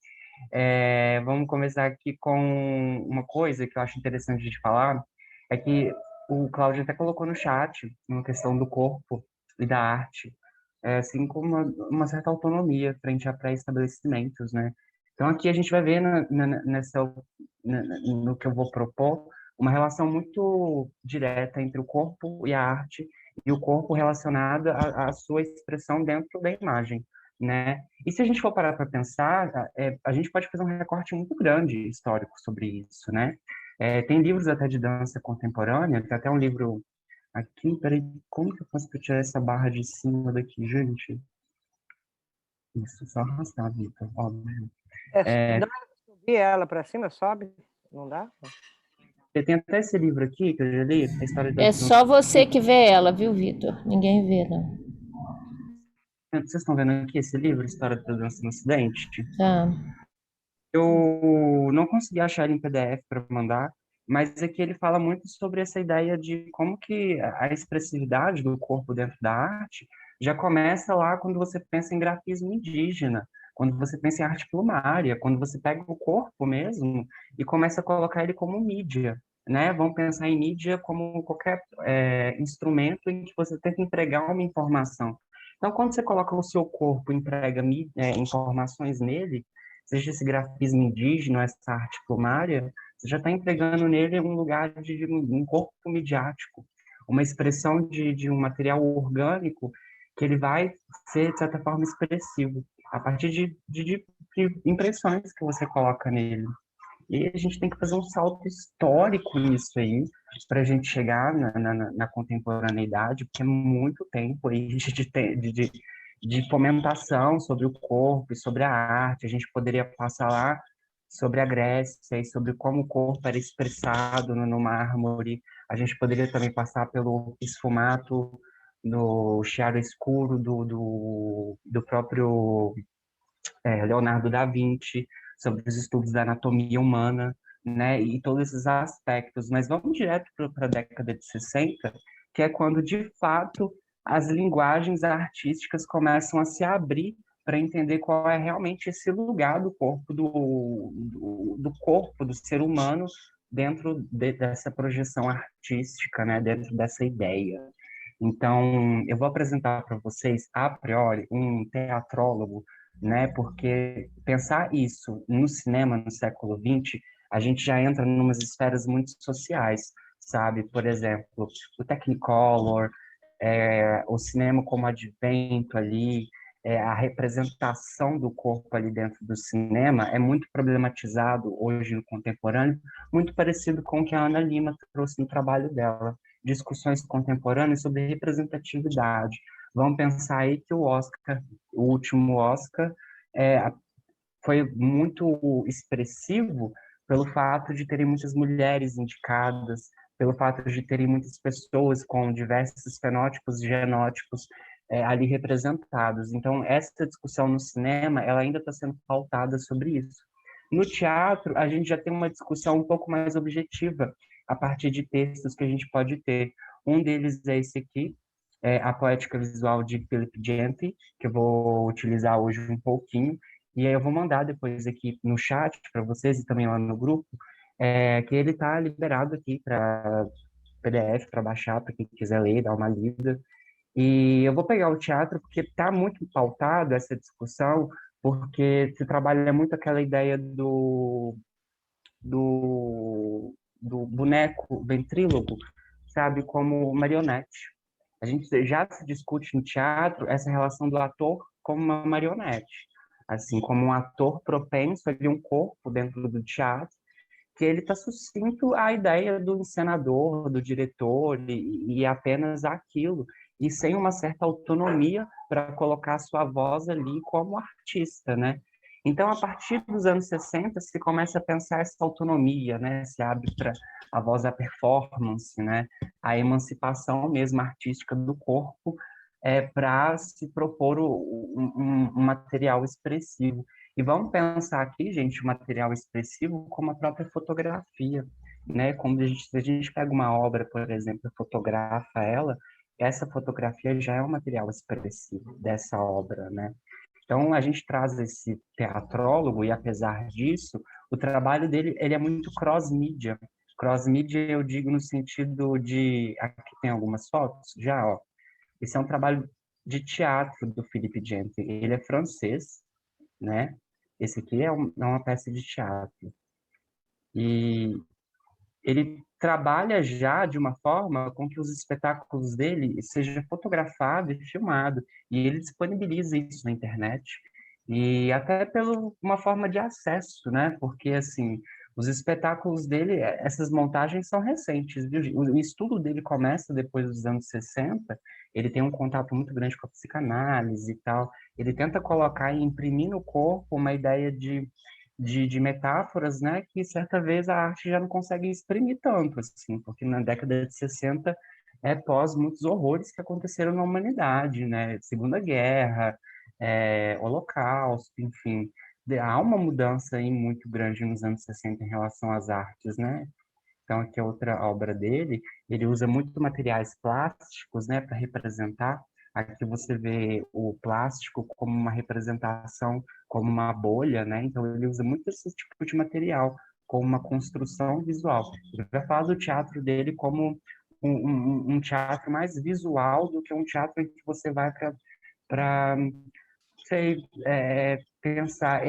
Vamos começar aqui com uma coisa que eu acho interessante de falar. É que o Cláudio até colocou no chat uma questão do corpo e da arte. Assim como uma certa autonomia frente a pré-estabelecimentos, né? Então, aqui a gente vai ver no que eu vou propor uma relação muito direta entre o corpo e a arte, e o corpo relacionado à sua expressão dentro da imagem, né? E se a gente for parar para pensar, a gente pode fazer um recorte muito grande histórico sobre isso, né? Tem livros até de dança contemporânea, tem até um livro aqui, peraí, como que eu faço para tirar essa barra de cima daqui, gente? Isso, só arrastar, Vitor, óbvio. Não subir ela para cima, sobe? Não dá? Tem até esse livro aqui, que eu já li, a história da... É só você que vê ela, viu, Vitor? Ninguém vê, não. Vocês estão vendo aqui esse livro, História da Dança no Ocidente? Tá. Eu não consegui achar ele em PDF para mandar, mas aqui ele fala muito sobre essa ideia de como que a expressividade do corpo dentro da arte já começa lá quando você pensa em grafismo indígena, quando você pensa em arte plumária, quando você pega o corpo mesmo e começa a colocar ele como mídia, né? Vamos pensar em mídia como qualquer instrumento em que você tenta entregar uma informação. Então, quando você coloca o seu corpo e entrega informações nele, seja esse grafismo indígena, essa arte plumária, você já está entregando nele um lugar de um corpo midiático, uma expressão de um material orgânico que ele vai ser, de certa forma, expressivo, a partir de impressões que você coloca nele. E a gente tem que fazer um salto histórico nisso aí, para a gente chegar na contemporaneidade, porque é muito tempo aí de fomentação sobre o corpo e sobre a arte. A gente poderia passar lá sobre a Grécia e sobre como o corpo era expressado no mármore. A gente poderia também passar pelo esfumato, no chiaroscuro do próprio Leonardo da Vinci, sobre os estudos da anatomia humana, né, e todos esses aspectos. Mas vamos direto para a década de 60, que é quando, de fato, as linguagens artísticas começam a se abrir para entender qual é realmente esse lugar do corpo, do corpo do ser humano dentro dessa projeção artística, né, dentro dessa ideia. Então, eu vou apresentar para vocês, a priori, um teatrólogo, né? Porque pensar isso no cinema no século XX, a gente já entra em umas esferas muito sociais, sabe? Por exemplo, o Technicolor, o cinema como advento ali, a representação do corpo ali dentro do cinema é muito problematizado hoje no contemporâneo, muito parecido com o que a Ana Lima trouxe no trabalho dela, discussões contemporâneas sobre representatividade. Vamos pensar aí que o último Oscar, foi muito expressivo pelo fato de terem muitas mulheres indicadas, pelo fato de terem muitas pessoas com diversos fenótipos e genótipos ali representados. Então, essa discussão no cinema, ela ainda está sendo pautada sobre isso. No teatro, a gente já tem uma discussão um pouco mais objetiva, a partir de textos que a gente pode ter. Um deles é esse aqui, a Poética Visual de Philip Gentry, que eu vou utilizar hoje um pouquinho, e aí eu vou mandar depois aqui no chat para vocês e também lá no grupo, que ele está liberado aqui para PDF, para baixar, para quem quiser ler, dar uma lida. E eu vou pegar o teatro porque está muito pautado essa discussão, porque se trabalha muito aquela ideia do boneco ventrílogo, sabe, como marionete. A gente já se discute no teatro essa relação do ator como uma marionete, assim, como um ator propenso a um corpo dentro do teatro, que ele está sucinto à ideia do encenador, do diretor, e apenas aquilo, e sem uma certa autonomia para colocar sua voz ali como artista, né? Então, a partir dos anos 60, se começa a pensar essa autonomia, né? Se abre para a voz da performance, né? A emancipação mesmo artística do corpo para se propor um material expressivo. E vamos pensar aqui, gente, o material expressivo como a própria fotografia, né? Como se a gente pega uma obra, por exemplo, e fotografa ela, essa fotografia já é um material expressivo dessa obra, né? Então, a gente traz esse teatrólogo e, apesar disso, o trabalho dele ele é muito cross-mídia. Cross-mídia eu digo no sentido de... Aqui tem algumas fotos, já, ó. Esse é um trabalho de teatro do Philippe Gentry. Ele é francês, né? Esse aqui é uma peça de teatro. E ele trabalha já de uma forma com que os espetáculos dele sejam fotografados e filmados. E ele disponibiliza isso na internet. E até pela uma forma de acesso, né? Porque, assim, os espetáculos dele, essas montagens são recentes, viu? O estudo dele começa depois dos anos 60, ele tem um contato muito grande com a psicanálise e tal. Ele tenta colocar e imprimir no corpo uma ideia de metáforas, né, que certa vez a arte já não consegue exprimir tanto, assim, porque na década de 60 pós muitos horrores que aconteceram na humanidade, né, Segunda Guerra, Holocausto, enfim, há uma mudança aí muito grande nos anos 60 em relação às artes, né. Então, aqui é outra obra dele, ele usa muito materiais plásticos, né, para representar. Aqui você vê o plástico como uma representação como uma bolha, né? Então ele usa muito esse tipo de material como uma construção visual. Ele vai falar do teatro dele como um teatro mais visual do que um teatro em que você vai para sei pensar.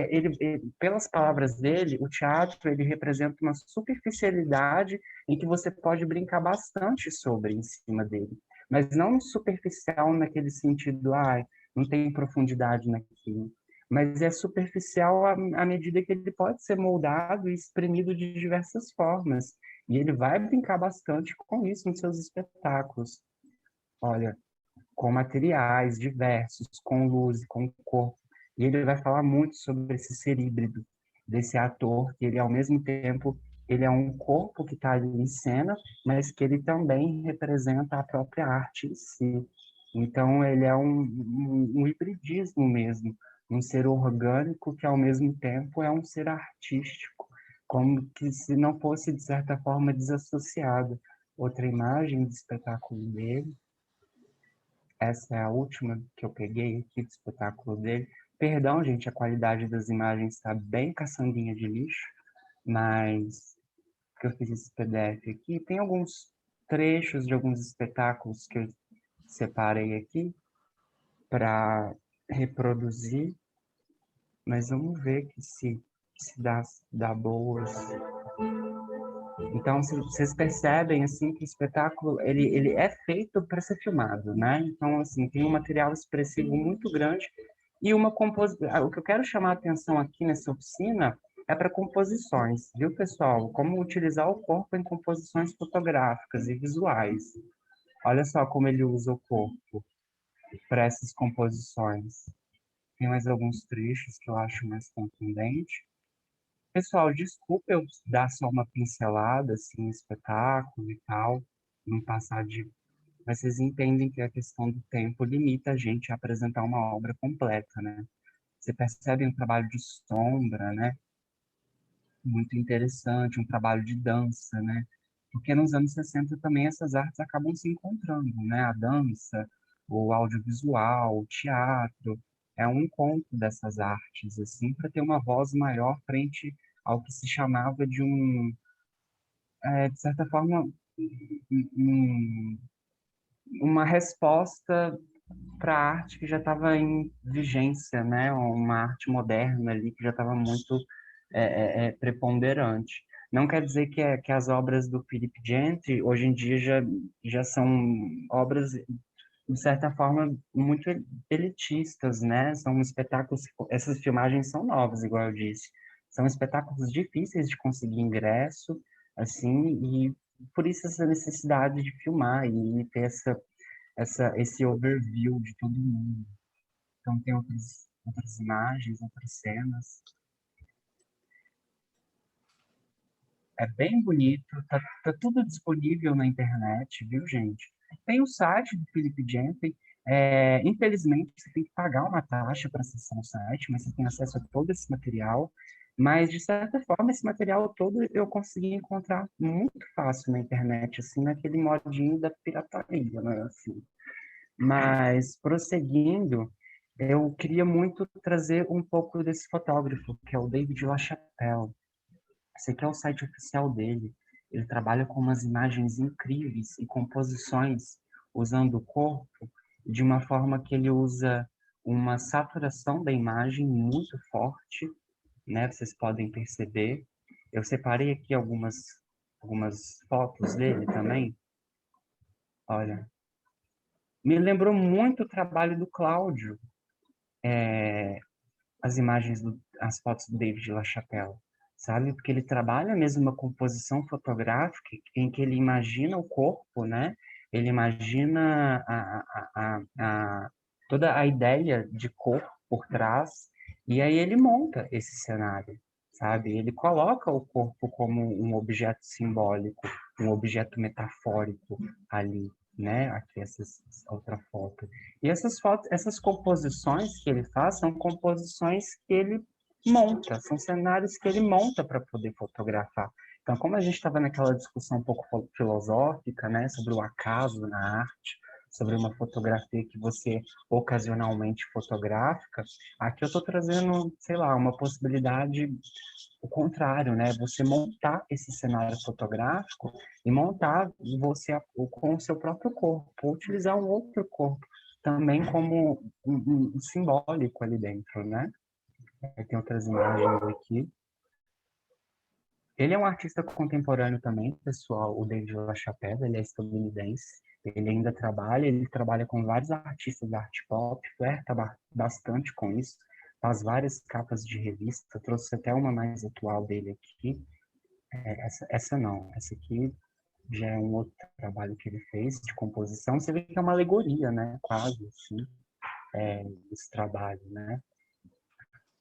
Pelas palavras dele, o teatro ele representa uma superficialidade em que você pode brincar bastante sobre em cima dele, mas não superficial naquele sentido, não tem profundidade naquilo, mas é superficial à medida que ele pode ser moldado e exprimido de diversas formas, e ele vai brincar bastante com isso nos seus espetáculos. Olha, com materiais diversos, com luz, com corpo. E ele vai falar muito sobre esse ser híbrido, desse ator, que ele, ao mesmo tempo, ele é um corpo que está ali em cena, mas que ele também representa a própria arte em si. Então, ele é um hibridismo mesmo, um ser orgânico que, ao mesmo tempo, é um ser artístico, como que se não fosse, de certa forma, desassociado. Outra imagem do espetáculo dele, essa é a última que eu peguei aqui do espetáculo dele. Perdão, gente, a qualidade das imagens está bem caçambinha de lixo, mas que eu fiz esse PDF aqui. Tem alguns trechos de alguns espetáculos que eu separei aqui para reproduzir, mas vamos ver que se dá boas. Então, vocês percebem, assim, que o espetáculo, ele é feito para ser filmado, né? Então, assim, tem um material expressivo muito grande e uma composição. O que eu quero chamar a atenção aqui nessa oficina é para composições, viu, pessoal? Como utilizar o corpo em composições fotográficas e visuais. Olha só como ele usa o corpo para essas composições. Tem mais alguns trechos que eu acho mais contundente. Pessoal, desculpa eu dar só uma pincelada, assim, espetáculo e tal, não passar de... Mas vocês entendem que a questão do tempo limita a gente a apresentar uma obra completa, né? Você percebe um trabalho de sombra, né? Muito interessante, um trabalho de dança, né? Porque nos anos 60 também essas artes acabam se encontrando, né? A dança, o audiovisual, o teatro, é um encontro dessas artes, assim, para ter uma voz maior frente ao que se chamava de de certa forma, uma resposta para a arte que já estava em vigência, né? Uma arte moderna ali que já estava muito preponderante. Não quer dizer que as obras do Philip Gentry, hoje em dia, já são obras, de certa forma, muito elitistas, né? São espetáculos, essas filmagens são novas, igual eu disse. São espetáculos difíceis de conseguir ingresso, assim, e por isso essa necessidade de filmar e ter esse overview de todo mundo. Então tem outras imagens, outras cenas. É bem bonito, tá tudo disponível na internet, viu, gente? Tem o site do Philip Gentry. Infelizmente, você tem que pagar uma taxa para acessar o site, mas você tem acesso a todo esse material. Mas, de certa forma, esse material todo eu consegui encontrar muito fácil na internet, assim, naquele modinho da pirataria, né? Assim. Mas, prosseguindo, eu queria muito trazer um pouco desse fotógrafo, que é o David LaChapelle. Esse aqui é o site oficial dele. Ele trabalha com umas imagens incríveis e composições usando o corpo de uma forma que ele usa uma saturação da imagem muito forte, né? Vocês podem perceber. Eu separei aqui algumas fotos dele também. Olha, me lembrou muito o trabalho do Cláudio, as fotos do David LaChapelle, sabe? Porque ele trabalha mesmo uma composição fotográfica em que ele imagina o corpo, né? Ele imagina toda a ideia de corpo por trás, e aí ele monta esse cenário, sabe? Ele coloca o corpo como um objeto simbólico, um objeto metafórico ali, né? Aqui essa outra foto. E essas composições que ele faz são composições que ele monta, são cenários que ele monta para poder fotografar. Então, como a gente estava naquela discussão um pouco filosófica, né, sobre o acaso na arte, sobre uma fotografia que você ocasionalmente fotografa, aqui eu estou trazendo, sei lá, uma possibilidade, o contrário, né? Você montar esse cenário fotográfico e montar você com o seu próprio corpo, utilizar um outro corpo também como um simbólico ali dentro, né? Tem outras imagens aqui. Ele é um artista contemporâneo também, pessoal, o David LaChapelle, ele é estadunidense, ele trabalha com vários artistas da arte pop, flerta bastante com isso, faz várias capas de revista, eu trouxe até uma mais atual dele aqui, essa não, essa aqui já é um outro trabalho que ele fez de composição, você vê que é uma alegoria, né, quase, assim, esse trabalho, né,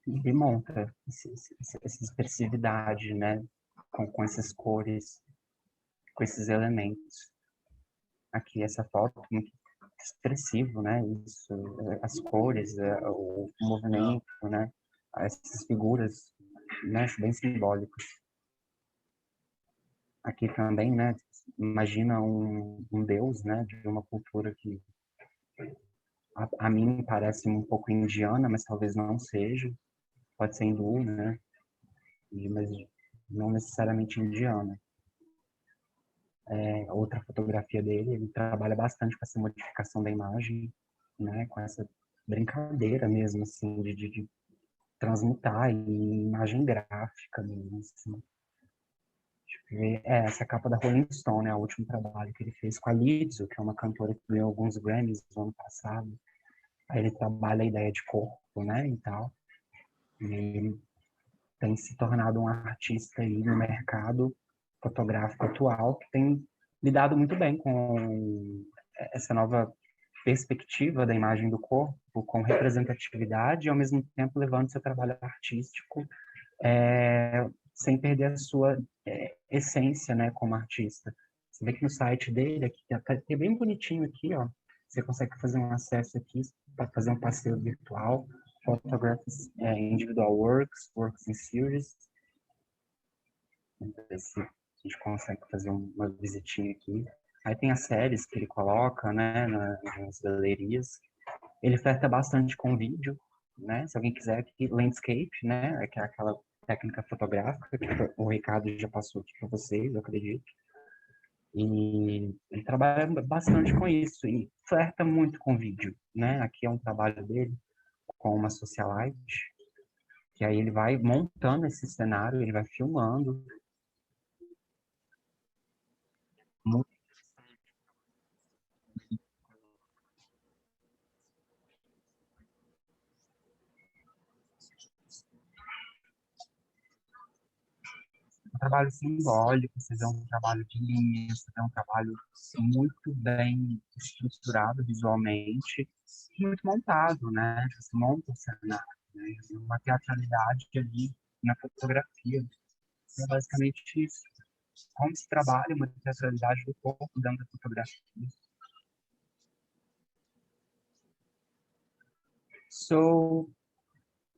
e monta essa expressividade, né, com essas cores, com esses elementos. Aqui essa foto muito expressivo, né? Isso, as cores, o movimento, né? Essas figuras, né? Bem simbólicas. Aqui também, né? Imagina um deus, né? De uma cultura que a mim parece um pouco indiana, mas talvez não seja. Pode ser hindu, né? Mas não necessariamente indiana. Outra fotografia dele, ele trabalha bastante com essa modificação da imagem, né, com essa brincadeira mesmo, assim, de transmutar em imagem gráfica mesmo, assim. Deixa eu ver. Essa capa da Rolling Stone, é o último trabalho que ele fez com a Lizzo, que é uma cantora que ganhou alguns Grammys no ano passado. Aí ele trabalha a ideia de corpo, né, e tal. E ele tem se tornado um artista aí no mercado fotográfico atual, que tem lidado muito bem com essa nova perspectiva da imagem do corpo, com representatividade, e ao mesmo tempo levando seu trabalho artístico sem perder a sua essência, né, como artista. Você vê que no site dele, aqui, é bem bonitinho aqui, ó, você consegue fazer um acesso aqui para fazer um passeio virtual, photographs, individual works in series. Vamos ver se a gente consegue fazer uma visitinha aqui. Aí tem as séries que ele coloca, né, nas galerias. Ele flerta bastante com vídeo, né? Se alguém quiser aqui, landscape, né, que é aquela técnica fotográfica que o Ricardo já passou aqui para vocês, eu acredito. E ele trabalha bastante com isso e flerta muito com vídeo, né? Aqui é um trabalho dele com uma socialite, que aí ele vai montando esse cenário, ele vai filmando. Muito. Um trabalho simbólico, você vê um trabalho de linhas, você vê um trabalho muito bem estruturado visualmente, muito montado, né? Você monta o cenário, né? Uma teatralidade ali na fotografia. É basicamente isso. Como se trabalha uma teatralidade do corpo dentro da fotografia. O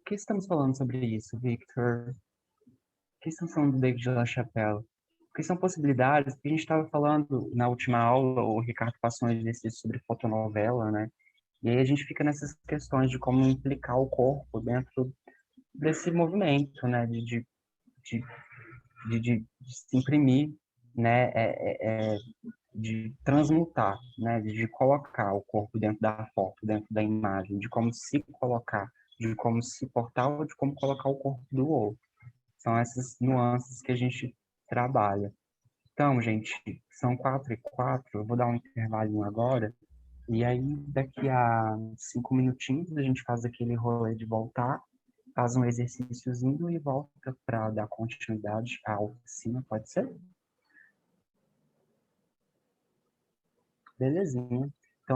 que estamos falando sobre isso, Victor? O que estamos falando do David LaChapelle? Porque são possibilidades, que a gente estava falando na última aula, o Ricardo passou um exercício sobre fotonovela, né? E aí a gente fica nessas questões de como implicar o corpo dentro desse movimento, né? De se imprimir, né? De transmutar, né? De colocar o corpo dentro da foto, dentro da imagem, de como se colocar, de como se portar ou de como colocar o corpo do outro. São essas nuances que a gente trabalha. Então, gente, são 4h04, eu vou dar um intervalinho agora, e aí daqui a 5 minutinhos a gente faz aquele rolê de voltar, faz um exercíciozinho e volta para dar continuidade à oficina, pode ser? Belezinha.